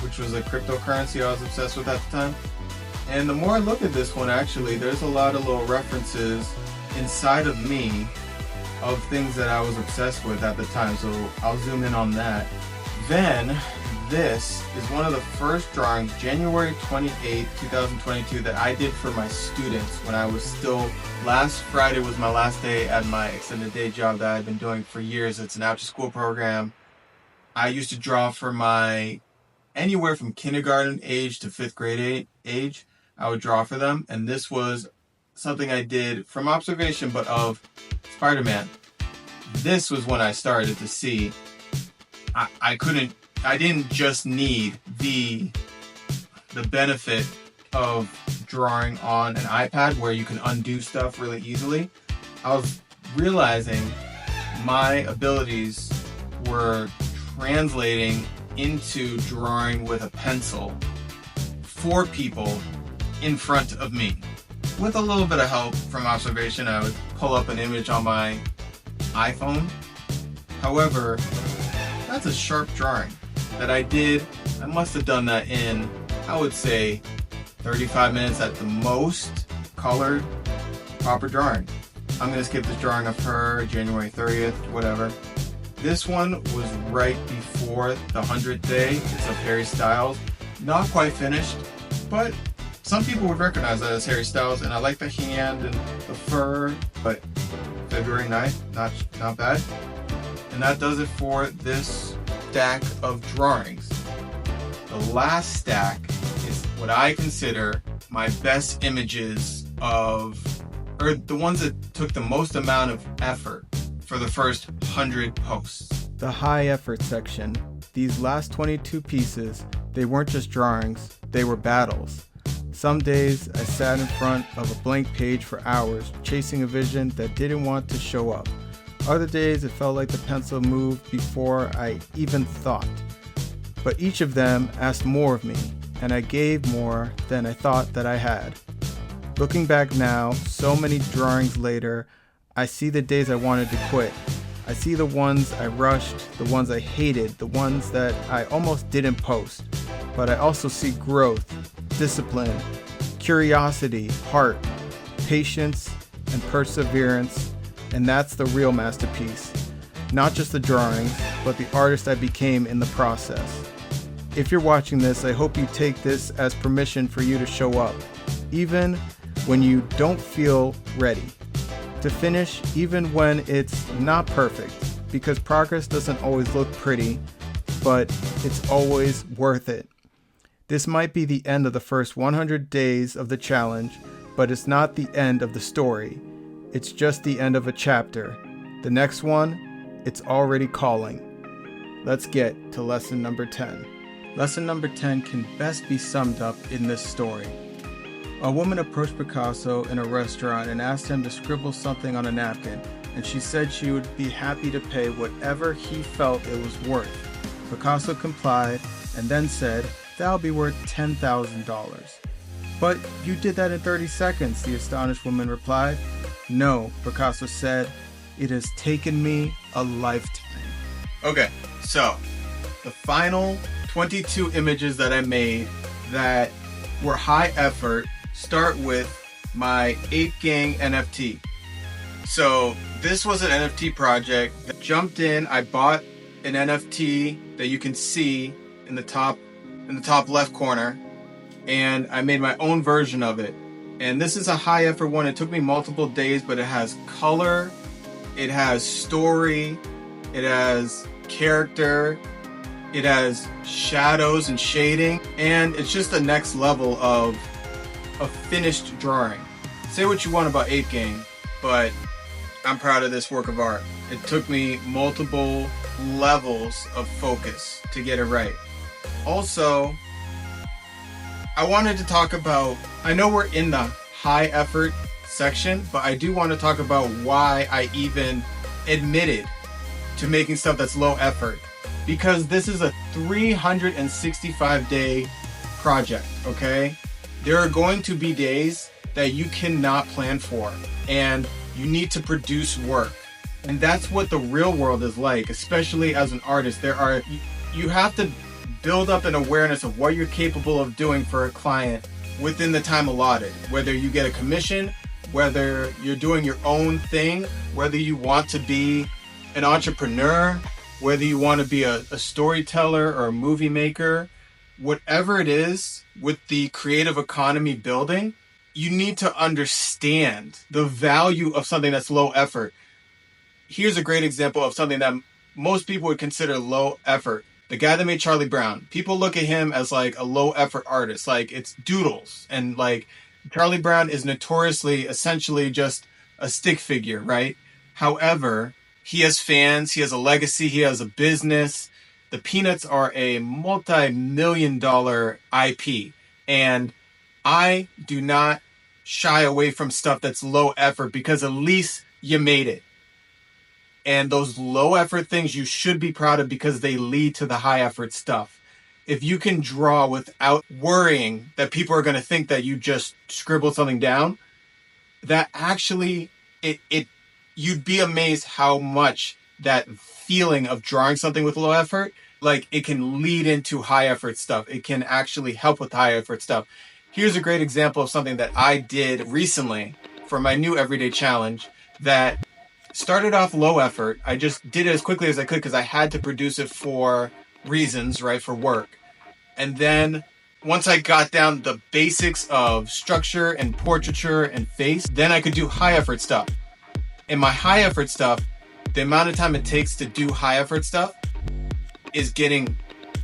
which was a cryptocurrency I was obsessed with at the time. And the more I look at this one, actually, there's a lot of little references inside of me of things that I was obsessed with at the time. So I'll zoom in on that. Then this is one of the first drawings, January 28th, 2022, that I did for my students when I was still, last Friday was my last day at my extended day job that I've been doing for years. It's an after school program. I used to draw for my, anywhere from kindergarten age to 5th grade age, I would draw for them. And this was something I did from observation, but of Spider-Man. This was when I started to see I didn't just need the benefit of drawing on an iPad where you can undo stuff really easily. I was realizing my abilities were translating into drawing with a pencil for people in front of me. With a little bit of help from observation, I would pull up an image on my iPhone. However, that's a sharp drawing that I did. I must have done that in, I would say, 35 minutes at the most, colored, proper drawing. I'm gonna skip this drawing of her, January 30th, whatever. This one was right before the 100th day. It's of Harry Styles. Not quite finished, but some people would recognize that as Harry Styles, and I like the hand and the fur, but February 9th, not bad. And that does it for this stack of drawings. The last stack is what I consider my best images of, or the ones that took the most amount of effort for the first 100 posts. The high effort section. These last 22 pieces, they weren't just drawings, they were battles. Some days I sat in front of a blank page for hours, chasing a vision that didn't want to show up. Other days it felt like the pencil moved before I even thought. But each of them asked more of me, and I gave more than I thought that I had. Looking back now, so many drawings later, I see the days I wanted to quit. I see the ones I rushed, the ones I hated, the ones that I almost didn't post. But I also see growth, discipline, curiosity, heart, patience, and perseverance. And that's the real masterpiece. Not just the drawings, but the artist I became in the process. If you're watching this, I hope you take this as permission for you to show up, even when you don't feel ready. To finish, even when it's not perfect, because progress doesn't always look pretty, but it's always worth it. This might be the end of the first 100 days of the challenge, but it's not the end of the story. It's just the end of a chapter. The next one, it's already calling. Let's get to lesson number 10. Lesson number 10 can best be summed up in this story. A woman approached Picasso in a restaurant and asked him to scribble something on a napkin, and she said she would be happy to pay whatever he felt it was worth. Picasso complied and then said, "That'll be worth $10,000. "But you did that in 30 seconds, the astonished woman replied. "No," Picasso said, "it has taken me a lifetime." Okay, so the final 22 images that I made that were high effort start with my Ape Gang NFT. So this was an NFT project that jumped in. I bought an NFT that you can see in the top left corner, and I made my own version of it. And this is a high effort one. It took me multiple days, but it has color, it has story, it has character, it has shadows and shading, and it's just the next level of a finished drawing. Say what you want about Ape Gang, but I'm proud of this work of art. It took me multiple levels of focus to get it right. Also, I wanted to talk about, I know we're in the high effort section, but I do want to talk about why I even admitted to making stuff that's low effort. Because this is a 365-day project, okay? There are going to be days that you cannot plan for. And You need to produce work. And that's what the real world is like, especially as an artist. You have to build up an awareness of what you're capable of doing for a client within the time allotted. Whether you get a commission, whether you're doing your own thing, whether you want to be an entrepreneur, whether you want to be a storyteller or a movie maker, whatever it is with the creative economy building, you need to understand the value of something that's low effort. Here's a great example of something that most people would consider low effort. The guy that made Charlie Brown. People look at him as like a low effort artist, like it's doodles. And like Charlie Brown is notoriously essentially just a stick figure, right? However, he has fans, he has a legacy, he has a business. The Peanuts are a multi-million-dollar IP. And I do not shy away from stuff that's low effort because at least you made it. And those low effort things you should be proud of because they lead to the high effort stuff. If you can draw without worrying that people are going to think that you just scribbled something down, that actually, you'd be amazed how much that feeling of drawing something with low effort, like it can lead into high effort stuff. It can actually help with high effort stuff. Here's a great example of something that I did recently for my new everyday challenge that started off low effort. I just did it as quickly as I could because I had to produce it for reasons, right, for work. And then once I got down the basics of structure and portraiture and face, then I could do high effort stuff. And my high effort stuff, the amount of time it takes to do high effort stuff is getting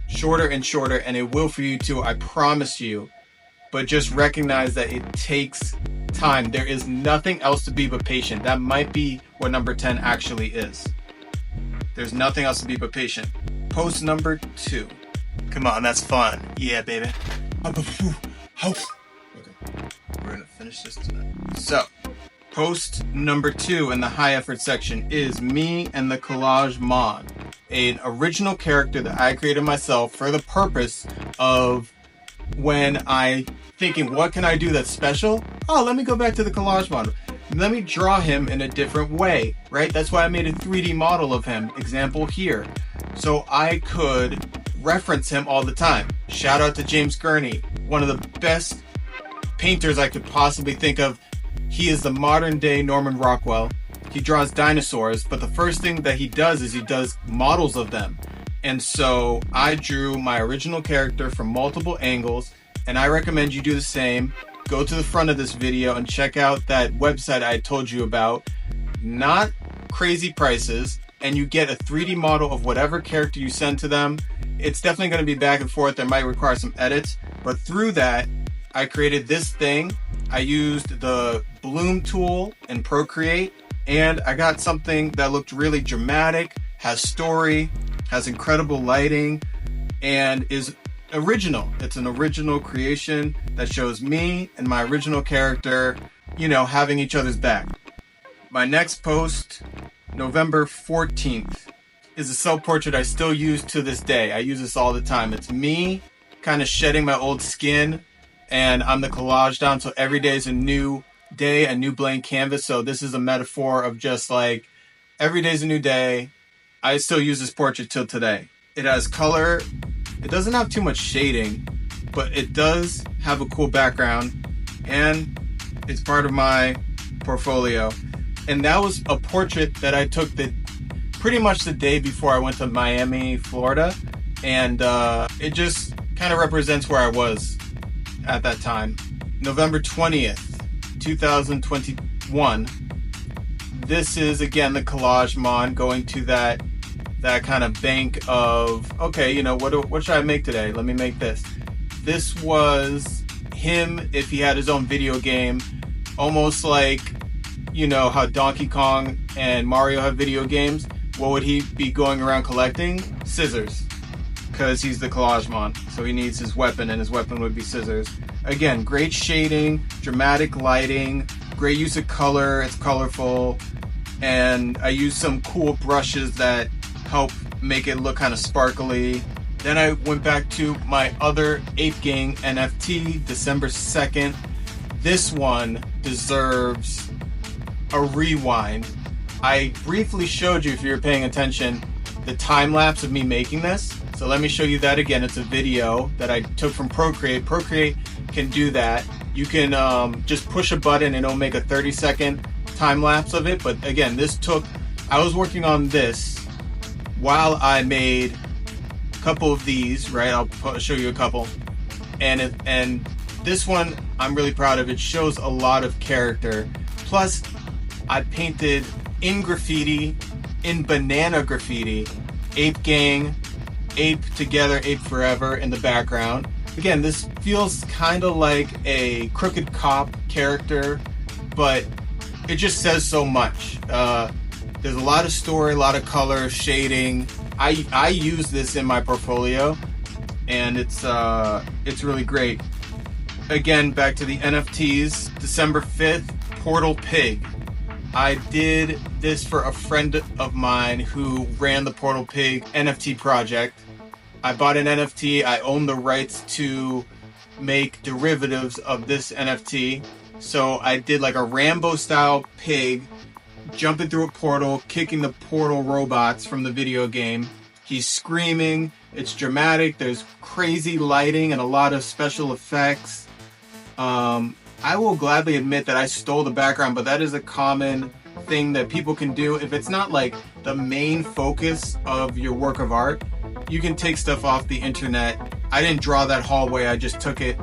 shorter and shorter, and it will for you too, I promise you. But just recognize that it takes time. There is nothing else to be but patient. That might be what number 10 actually is. There's nothing else to be but patient. Post number 2. Come on, that's fun. Yeah, baby. Okay, we're gonna finish this tonight. So, post number 2 in the high effort section is me and the collage mod, an original character that I created myself for the purpose of when I thinking, what can I do that's special? Oh, let me go back to the collage model. Let me draw him in a different way, right? That's why I made a 3D model of him, example here. So I could reference him all the time. Shout out to James Gurney, one of the best painters I could possibly think of. He is the modern day Norman Rockwell. He draws dinosaurs, but the first thing that he does is he does models of them. And so I drew my original character from multiple angles, and I recommend you do the same. Go to the front of this video and check out that website I told you about. Not crazy prices, and you get a 3D model of whatever character you send to them. It's definitely going to be back and forth. There might require some edits, but through that, I created this thing. I used the Bloom tool in Procreate, and I got something that looked really dramatic, has story, has incredible lighting, and is original. It's an original creation that shows me and my original character, having each other's back. My next post, November 14th, is a self-portrait I still use to this day. I use this all the time. It's me kind of shedding my old skin, and I'm the collage down, so every day is a new day, a new blank canvas. So this is a metaphor of just like every day is a new day. I still use this portrait till today. It has color. It doesn't have too much shading, but it does have a cool background, and it's part of my portfolio. And that was a portrait that I took pretty much the day before I went to Miami, Florida, and it just kind of represents where I was at that time. November 20th, 2021. This is again the collage mod, going to that kind of bank of, okay, what should I make today? Let me make this. This was him if he had his own video game, almost like, how Donkey Kong and Mario have video games. What would he be going around collecting? Scissors, because he's the collage mod, so he needs his weapon, and his weapon would be scissors. Again, great shading, dramatic lighting, great use of color. It's colorful, and I used some cool brushes that help make it look kind of sparkly. Then I went back to my other Ape Gang NFT, December 2nd. This one deserves a rewind. I briefly showed you, if you were paying attention, the time lapse of me making this. So let me show you that again. It's a video that I took from Procreate. Procreate can do that. You can just push a button and it'll make a 30-second time lapse of it. But again, I was working on this while I made a couple of these, right? I'll show you a couple. And this one, I'm really proud of. It shows a lot of character. Plus, I painted in graffiti, in banana graffiti, Ape Gang, Ape Together, Ape Forever in the background. Again, this feels kind of like a crooked cop character, but it just says so much. There's a lot of story, a lot of color, shading. I use this in my portfolio, and it's really great. Again, back to the NFTs, December 5th, Portal Pig. I did this for a friend of mine who ran the Portal Pig NFT project. I bought an NFT. I own the rights to make derivatives of this NFT. So I did like a Rambo style pig jumping through a portal, kicking the portal robots from the video game. He's screaming. It's dramatic. There's crazy lighting and a lot of special effects. I will gladly admit that I stole the background, but that is a common thing that people can do. If it's not like the main focus of your work of art, you can take stuff off the internet. I didn't draw that hallway, I just took it.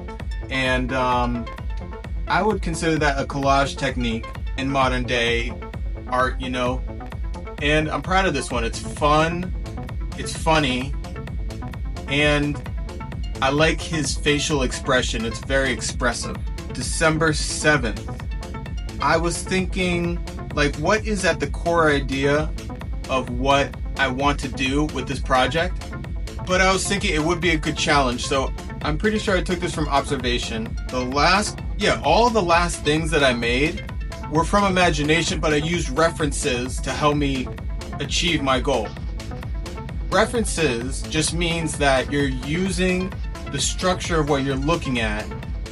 And I would consider that a collage technique in modern day art, you know. And I'm proud of this one. It's fun, it's funny, and I like his facial expression. It's very expressive. December 7th. I was thinking, like, what is at the core idea of what I want to do with this project? But I was thinking it would be a good challenge. So I'm pretty sure I took this from observation. All the last things that I made were from imagination, but I used references to help me achieve my goal. References just means that you're using the structure of what you're looking at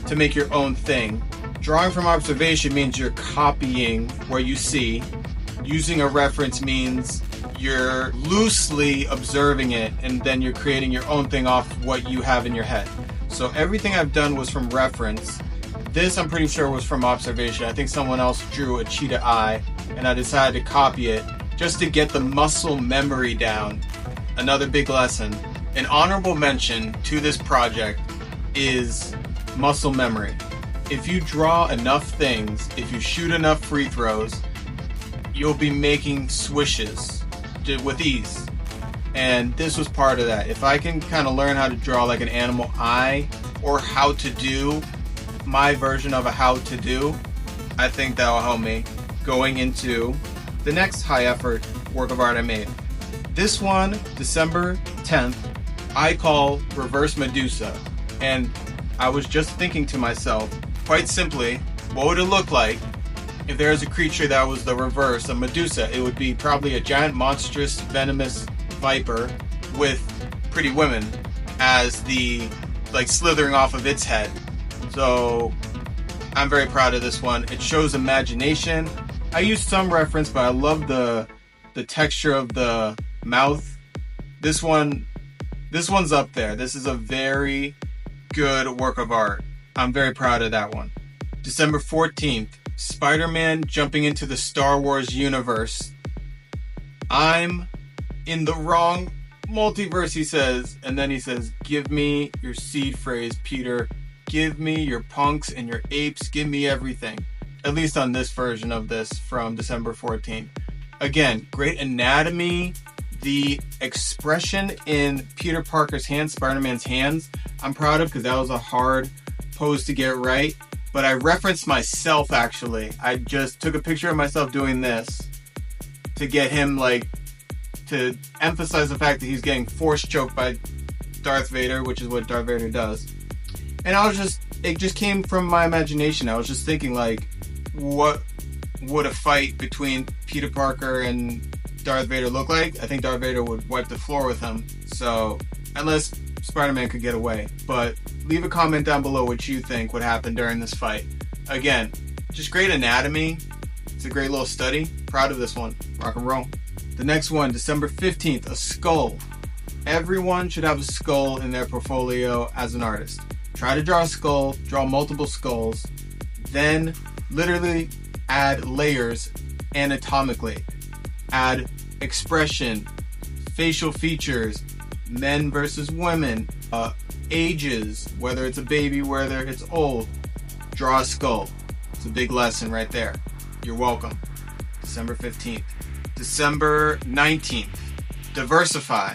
to make your own thing. Drawing from observation means you're copying what you see. Using a reference means you're loosely observing it and then you're creating your own thing off what you have in your head. So everything I've done was from reference. This I'm pretty sure was from observation. I think someone else drew a cheetah eye and I decided to copy it just to get the muscle memory down. Another big lesson. An honorable mention to this project is muscle memory. If you draw enough things, if you shoot enough free throws, you'll be making swishes with ease. And this was part of that. If I can kind of learn how to draw like an animal eye or how to do my version of a how to do, I think that will help me going into the next high effort work of art I made. This one, December 10th, I call Reverse Medusa. And I was just thinking to myself, quite simply, what would it look like if there was a creature that was the reverse of Medusa? It would be probably a giant, monstrous, venomous viper with pretty women as the, like, slithering off of its head. So I'm very proud of this one. It shows imagination. I used some reference, but I love the texture of the mouth. This one's up there. This is a very good work of art. I'm very proud of that one. December 14th, Spider-Man jumping into the Star Wars universe. I'm in the wrong multiverse, he says. And then he says, give me your seed phrase, Peter. Give me your punks and your apes. Give me everything. At least on this version of this from December 14th. Again, great anatomy. The expression in Peter Parker's hands, Spider-Man's hands, I'm proud of because that was a hard pose to get right. But I referenced myself, actually. I just took a picture of myself doing this to get him, like, to emphasize the fact that he's getting force choked by Darth Vader, which is what Darth Vader does. And it just came from my imagination. I was just thinking, like, what would a fight between Peter Parker and Darth Vader look like? I think Darth Vader would wipe the floor with him. So, unless Spider-Man could get away. But leave a comment down below what you think would happen during this fight. Again, just great anatomy. It's a great little study. Proud of this one. Rock and roll. The next one, December 15th, a skull. Everyone should have a skull in their portfolio as an artist. Try to draw a skull, draw multiple skulls, then literally add layers anatomically. Add expression, facial features, men versus women, ages, whether it's a baby, whether it's old. Draw a skull. It's a big lesson right there. You're welcome. December 15th. December 19th. Diversify.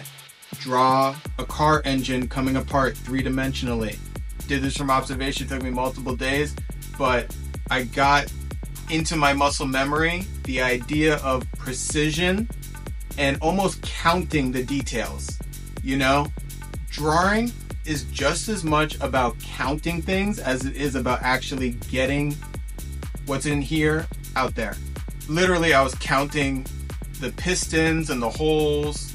Draw a car engine coming apart three-dimensionally. Did this from observation, took me multiple days, but I got into my muscle memory the idea of precision and almost counting the details. You know, drawing is just as much about counting things as it is about actually getting what's in here out there. Literally, I was counting the pistons and the holes,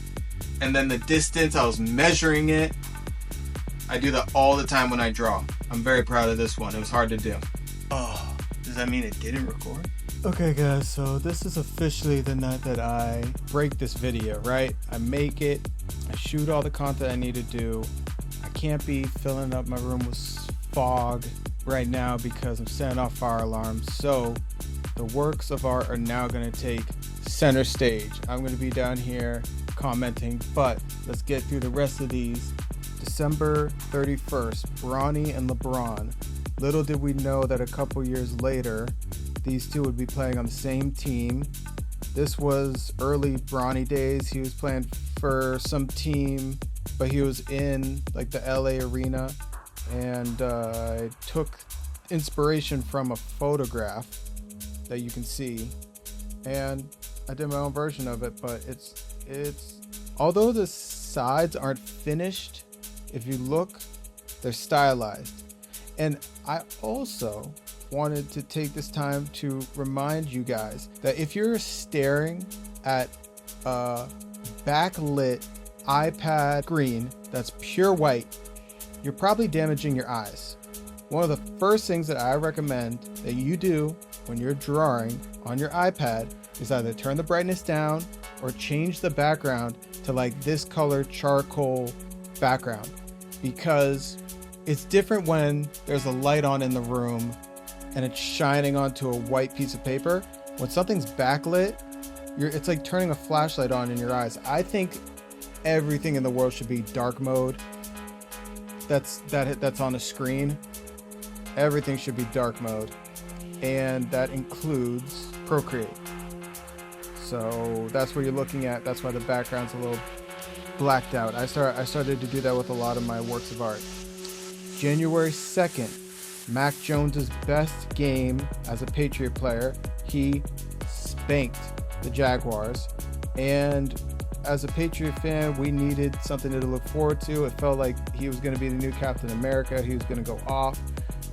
and then the distance, I was measuring it. I do that all the time when I draw. I'm very proud of this one. It was hard to do. Oh, does that mean it didn't record? Okay guys, so this is officially the night that I break this video, right? I make it, I shoot all the content I need to do. I can't be filling up my room with fog right now because I'm setting off fire alarms. So the works of art are now going to take center stage. I'm going to be down here commenting, but let's get through the rest of these. December 31st, Bronny and LeBron. Little did we know that a couple years later, these two would be playing on the same team. This was early Bronny days. He was playing for some team, but he was in like the LA arena, and I took inspiration from a photograph that you can see, and I did my own version of it. But it's although the sides aren't finished, if you look, they're stylized. And I also wanted to take this time to remind you guys that if you're staring at a backlit iPad screen that's pure white, you're probably damaging your eyes. One of the first things that I recommend that you do when you're drawing on your iPad is either turn the brightness down or change the background to like this color charcoal background, because it's different when there's a light on in the room and it's shining onto a white piece of paper. When something's backlit, it's like turning a flashlight on in your eyes. I think everything in the world should be dark mode. That's on a screen. Everything should be dark mode, and that includes Procreate. So that's what you're looking at. That's why the background's a little blacked out. I started to do that with a lot of my works of art. January 2nd, Mac Jones's best game as a Patriot player. He spanked the Jaguars, and as a Patriot fan, we needed something to look forward to. It felt like he was going to be the new Captain America. He was going to go off.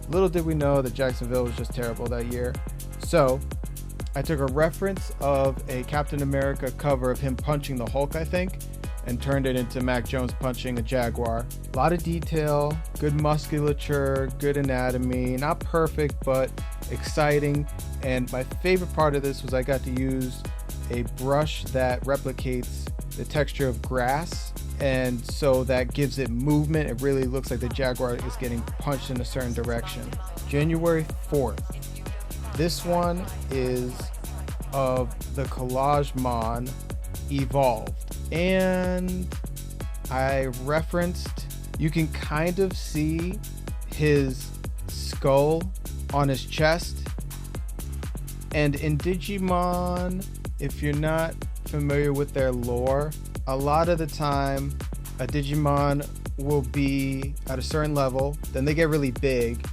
Little did we know that Jacksonville was just terrible that year. So I took a reference of a Captain America cover of him punching the Hulk, I think, and turned it into Mac Jones punching a Jaguar. A lot of detail, good musculature, good anatomy, not perfect, but exciting. And my favorite part of this was I got to use a brush that replicates the texture of grass, and so that gives it movement. It really looks like the Jaguar is getting punched in a certain direction. January 4th. This one is of the Digimon Evolved, and I referenced, you can kind of see his skull on his chest. And in Digimon, if you're not familiar with their lore, a lot of the time a Digimon will be at a certain level, then they get really big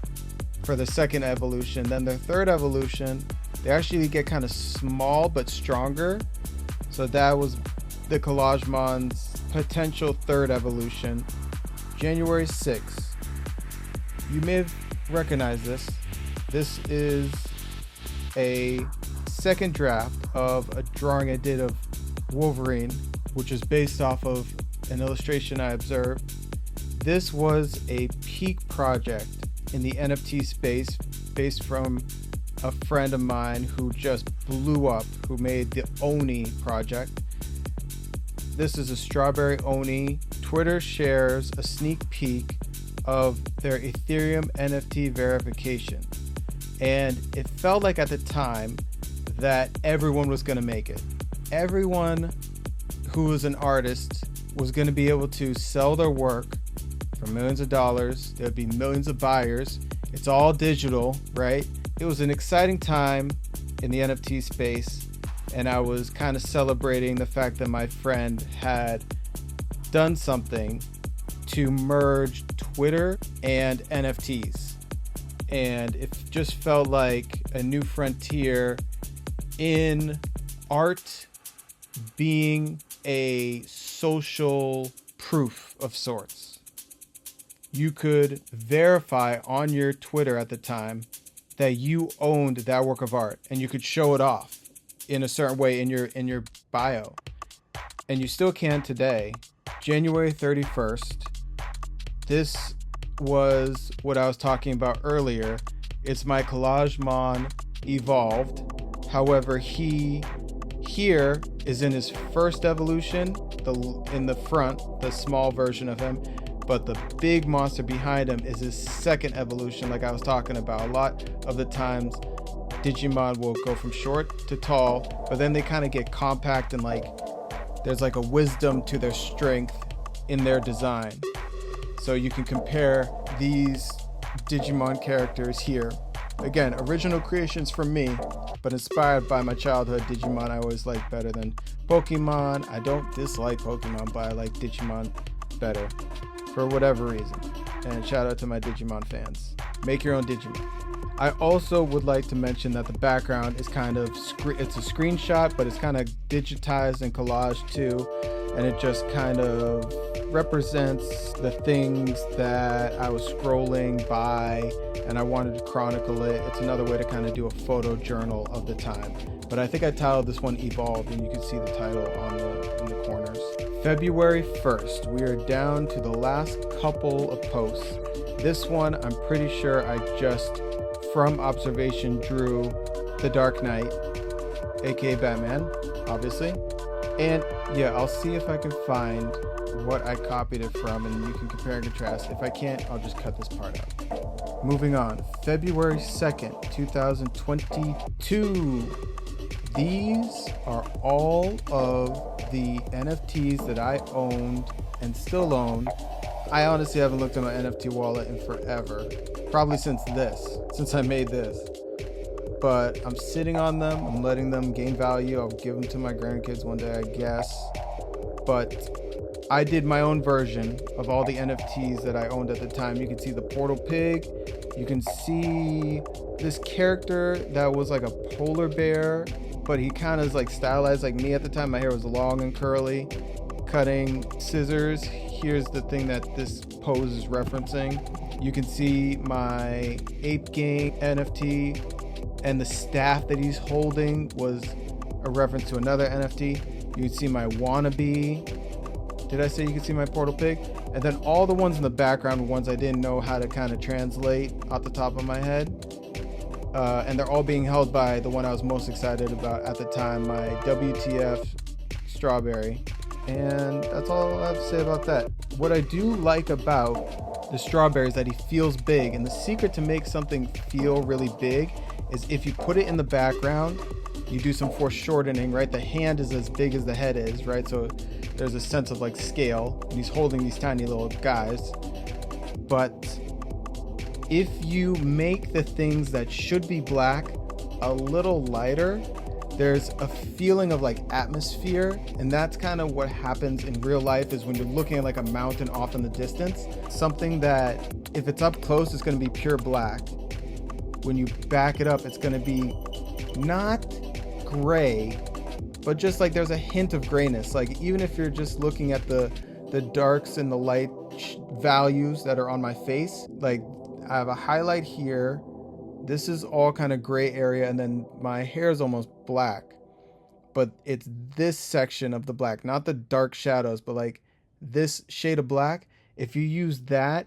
for the second evolution, then their third evolution they actually get kind of small but stronger. So that was the Digimon's potential third evolution. January 6th. You may have recognized this. This is a second draft of a drawing I did of Wolverine, which is based off of an illustration I observed. This was a peak project in the NFT space based from a friend of mine who just blew up, who made the Oni project. This is a strawberry Oni. Twitter shares a sneak peek of their Ethereum NFT verification. And it felt like at the time that everyone was going to make it. Everyone who was an artist was going to be able to sell their work for millions of dollars. There'd be millions of buyers. It's all digital, right? It was an exciting time in the NFT space, and I was kind of celebrating the fact that my friend had done something to merge Twitter and NFTs. And it just felt like a new frontier in art being a social proof of sorts. You could verify on your Twitter at the time that you owned that work of art, and you could show it off in a certain way in your bio. And you still can today. January 31st. This was what I was talking about earlier. It's my Collagement evolved. However, he here is in his first evolution, in the front, the small version of him, but the big monster behind him is his second evolution, like I was talking about. A lot of the times Digimon will go from short to tall, but then they kind of get compact and like there's like a wisdom to their strength in their design. So you can compare these Digimon characters here. Again, original creations from me, but inspired by my childhood Digimon I always like better than Pokemon. I don't dislike Pokemon, but I like Digimon better for whatever reason. And shout out to my Digimon fans. Make your own Digimon. I also would like to mention that the background is kind of, it's a screenshot, but it's kind of digitized and collaged too. And it just kind of represents the things that I was scrolling by and I wanted to chronicle it. It's another way to kind of do a photo journal of the time. But I think I titled this one Evolved, and you can see the title in the corners. February 1st, we are down to the last couple of posts. This one, I'm pretty sure I just, from observation, drew the Dark Knight, aka Batman, obviously. And yeah, I'll see if I can find what I copied it from, and you can compare and contrast. If I can't, I'll just cut this part out. Moving on, February 2nd, 2022. These are all of the NFTs that I owned and still own. I honestly haven't looked at my NFT wallet in forever. Probably since I made this. But I'm sitting on them. I'm letting them gain value. I'll give them to my grandkids one day, I guess. But I did my own version of all the NFTs that I owned at the time. You can see the Portal Pig. You can see this character that was like a polar bear, but he kind of is like stylized like me at the time. My hair was long and curly. Cutting scissors. Here's the thing that this pose is referencing. You can see my Ape Gang NFT, and the staff that he's holding was a reference to another NFT. You can see my wannabe. Did I say you can see my Portal Pig? And then all the ones in the background were ones I didn't know how to kind of translate off the top of my head. And they're all being held by the one I was most excited about at the time, my WTF Strawberry. And that's all I have to say about that. What I do like about the Strawberry is that he feels big. And the secret to make something feel really big is if you put it in the background, you do some foreshortening, right? The hand is as big as the head is, right? So there's a sense of like scale, and he's holding these tiny little guys. But if you make the things that should be black a little lighter, there's a feeling of like atmosphere, and that's kind of what happens in real life is when you're looking at like a mountain off in the distance, something that if it's up close, it's going to be pure black. When you back it up, it's going to be not gray, but just like there's a hint of grayness. Like even if you're just looking at the darks and the light values that are on my face, like I have a highlight here. This is all kind of gray area, and then my hair is almost black, but it's this section of the black, not the dark shadows, but like this shade of black. If you use that,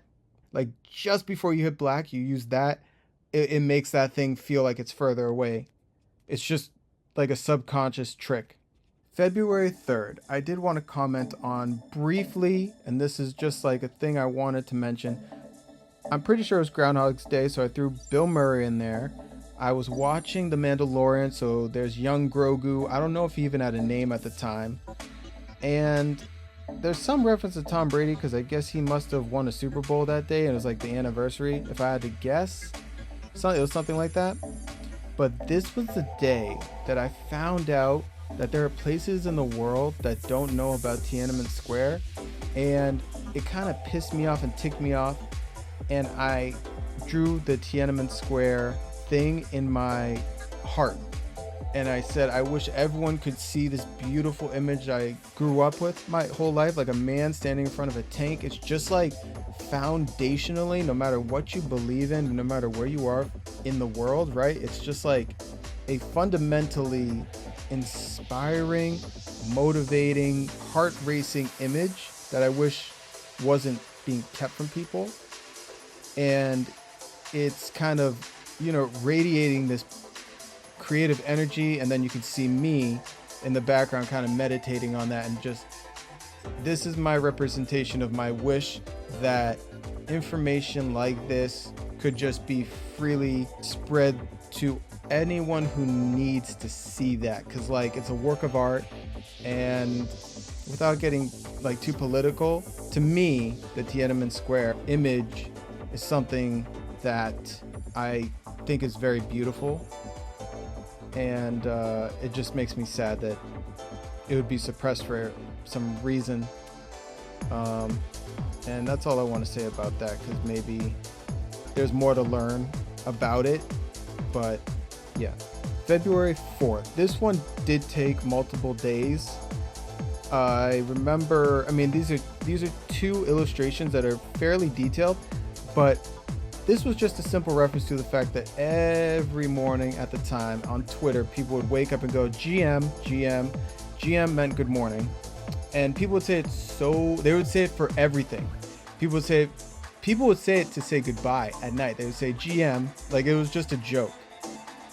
like just before you hit black, you use that it makes that thing feel like it's further away. It's just like a subconscious trick. February 3rd, I did want to comment on briefly, and this is just like a thing I wanted to mention. I'm pretty sure it was Groundhog's Day, so I threw Bill Murray in there. I was watching The Mandalorian, so there's young Grogu. I don't know if he even had a name at the time. And there's some reference to Tom Brady, because I guess he must have won a Super Bowl that day, and it was like the anniversary, if I had to guess. So it was something like that. But this was the day that I found out that there are places in the world that don't know about Tiananmen Square, and it kind of pissed me off and ticked me off, and I drew the Tiananmen Square thing in my heart, and I said I wish everyone could see this beautiful image I grew up with my whole life, like a man standing in front of a tank. It's just like foundationally, no matter what you believe in, no matter where you are in the world, right? It's just like a fundamentally inspiring, motivating, heart-racing image that I wish wasn't being kept from people. And it's kind of, radiating this creative energy, and then you can see me in the background kind of meditating on that, and just, this is my representation of my wish that information like this could just be freely spread to anyone who needs to see that, because like it's a work of art. And without getting like too political, to me the Tiananmen Square image is something that I think is very beautiful, and it just makes me sad that it would be suppressed for some reason, and that's all I want to say about that, because maybe there's more to learn about it. But yeah, February 4th. This one did take multiple days. I remember, these are two illustrations that are fairly detailed, but this was just a simple reference to the fact that every morning at the time on Twitter, people would wake up and go, GM, GM. GM meant good morning. And people would say it they would say it for everything. People would say it to say goodbye at night. They would say GM, like it was just a joke.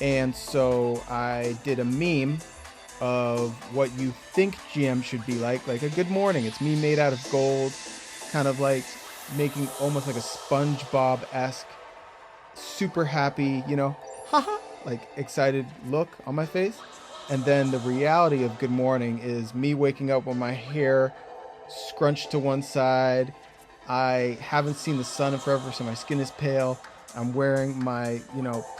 And so I did a meme of what you think GM should be like a good morning. It's me made out of gold, kind of like making almost like a SpongeBob-esque, super happy, haha, like excited look on my face. And then the reality of good morning is me waking up with my hair scrunched to one side. I haven't seen the sun in forever, so my skin is pale. I'm wearing my,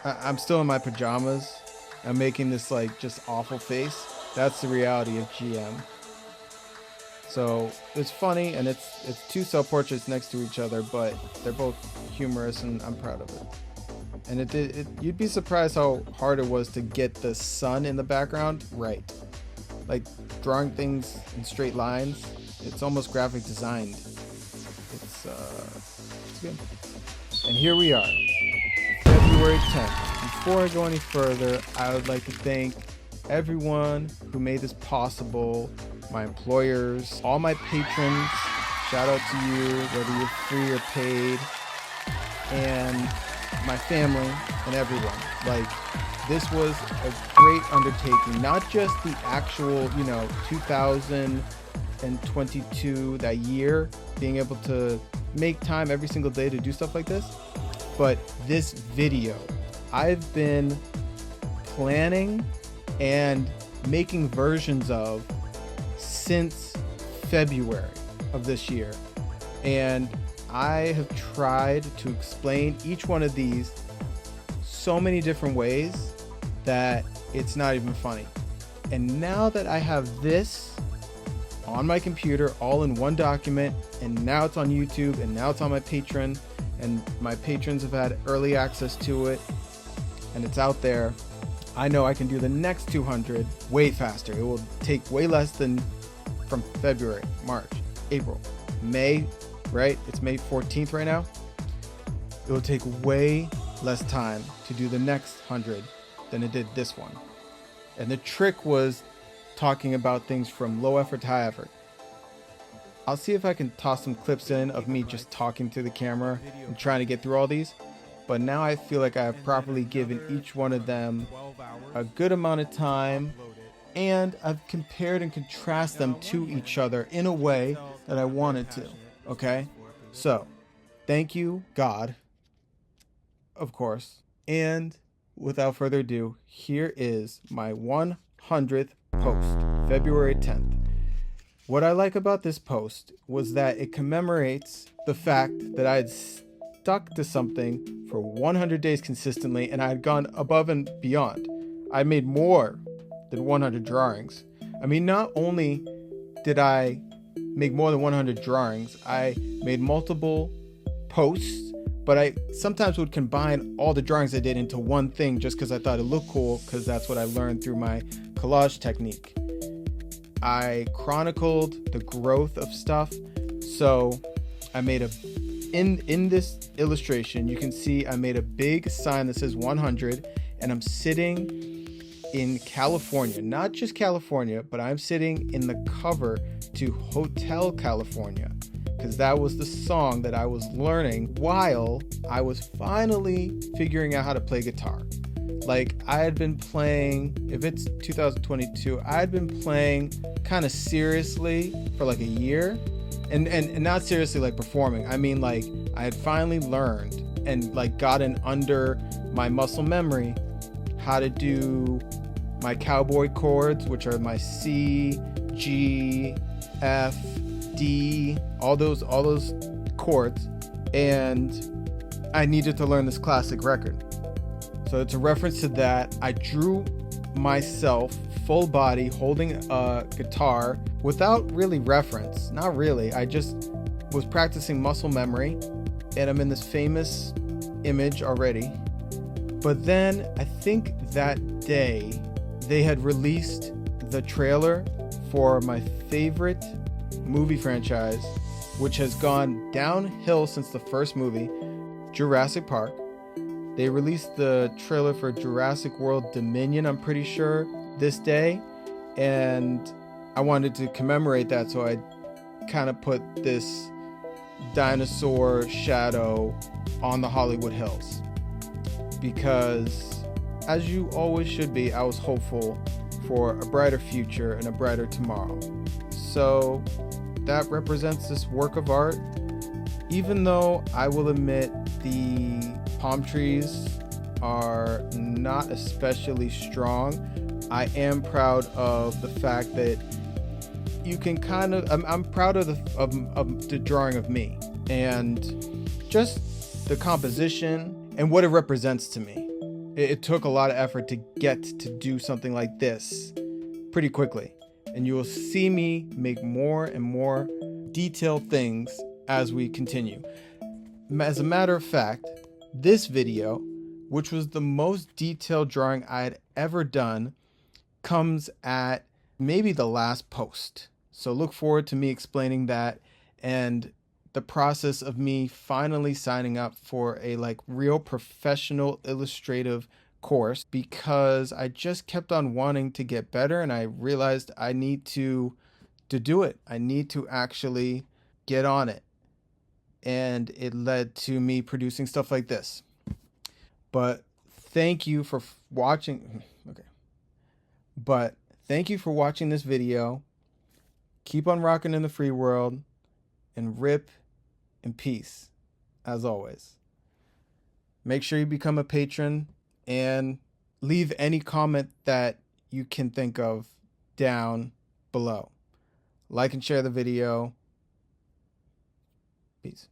I'm still in my pajamas. I'm making this like just awful face. That's the reality of GM. So it's funny, and it's two self-portraits next to each other, but they're both humorous, and I'm proud of it. And you'd be surprised how hard it was to get the sun in the background right. Like drawing things in straight lines, it's almost graphic designed. It's good. And here we are, February 10th. Before I go any further, I would like to thank everyone who made this possible, my employers, all my patrons. Shout out to you, whether you're free or paid, and my family and everyone. Like, this was a great undertaking, not just the actual, 2022, that year, being able to make time every single day to do stuff like this, but this video I've been planning and making versions of since February of this year, and I have tried to explain each one of these so many different ways that it's not even funny. And now that I have this on my computer all in one document, and now it's on YouTube, and now it's on my Patreon, and my patrons have had early access to it, and it's out there, I know I can do the next 200 way faster. It will take way less than from February, March, April, May, right? It's May 14th right now. It will take way less time to do the next 100 than it did this one. And the trick was talking about things from low effort to high effort. I'll see if I can toss some clips in of me just talking to the camera and trying to get through all these. but now I feel like I have properly given each one of them a good amount of time, and I've compared and contrasted them to each other in a way that I wanted to. Okay? So, thank you, God, of course. And without further ado, here is my 100th post, February 10th. What I like about this post was that it commemorates the fact that I had stuck to something for 100 days consistently, and I had gone above and beyond. I made more than 100 drawings. I mean, not only did I make more than 100 drawings, I made multiple posts, but I sometimes would combine all the drawings I did into one thing just because I thought it looked cool, because that's what I learned through my collage technique. I chronicled the growth of stuff. So I made in this illustration, you can see I made a big sign that says 100, and I'm sitting in California, not just California, but I'm sitting in the cover to Hotel California, because that was the song that I was learning while I was finally figuring out how to play guitar. Like, I had been playing, if it's 2022, I had been playing kind of seriously for like a year, and not seriously like performing. I mean, like, I had finally learned and like gotten under my muscle memory how to do my cowboy chords, which are my C, G, F, D, all those chords, and I needed to learn this classic record. So it's a reference to that. I drew myself full body holding a guitar without really reference. Not really. I just was practicing muscle memory, and I'm in this famous image already. But then I think that day they had released the trailer for my favorite movie franchise, which has gone downhill since the first movie, Jurassic Park. They released the trailer for Jurassic World Dominion, I'm pretty sure, this day. And I wanted to commemorate that, so I kind of put this dinosaur shadow on the Hollywood Hills. Because, as you always should be, I was hopeful for a brighter future and a brighter tomorrow. So that represents this work of art. Even though I will admit the palm trees are not especially strong, I am proud of the fact that you can kind of, I'm proud of the drawing of me and just the composition and what it represents to me. It took a lot of effort to get to do something like this pretty quickly, and you will see me make more and more detailed things as we continue. As a matter of fact, this video, which was the most detailed drawing I had ever done, comes at maybe the last post. So look forward to me explaining that and the process of me finally signing up for a like real professional illustrative course, because I just kept on wanting to get better, and I realized I need to do it. I need to actually get on it. And it led to me producing stuff like this. But thank you for watching. Okay. But thank you for watching this video. Keep on rocking in the free world, and rip in peace, as always. Make sure you become a patron and leave any comment that you can think of down below. Like and share the video. Peace.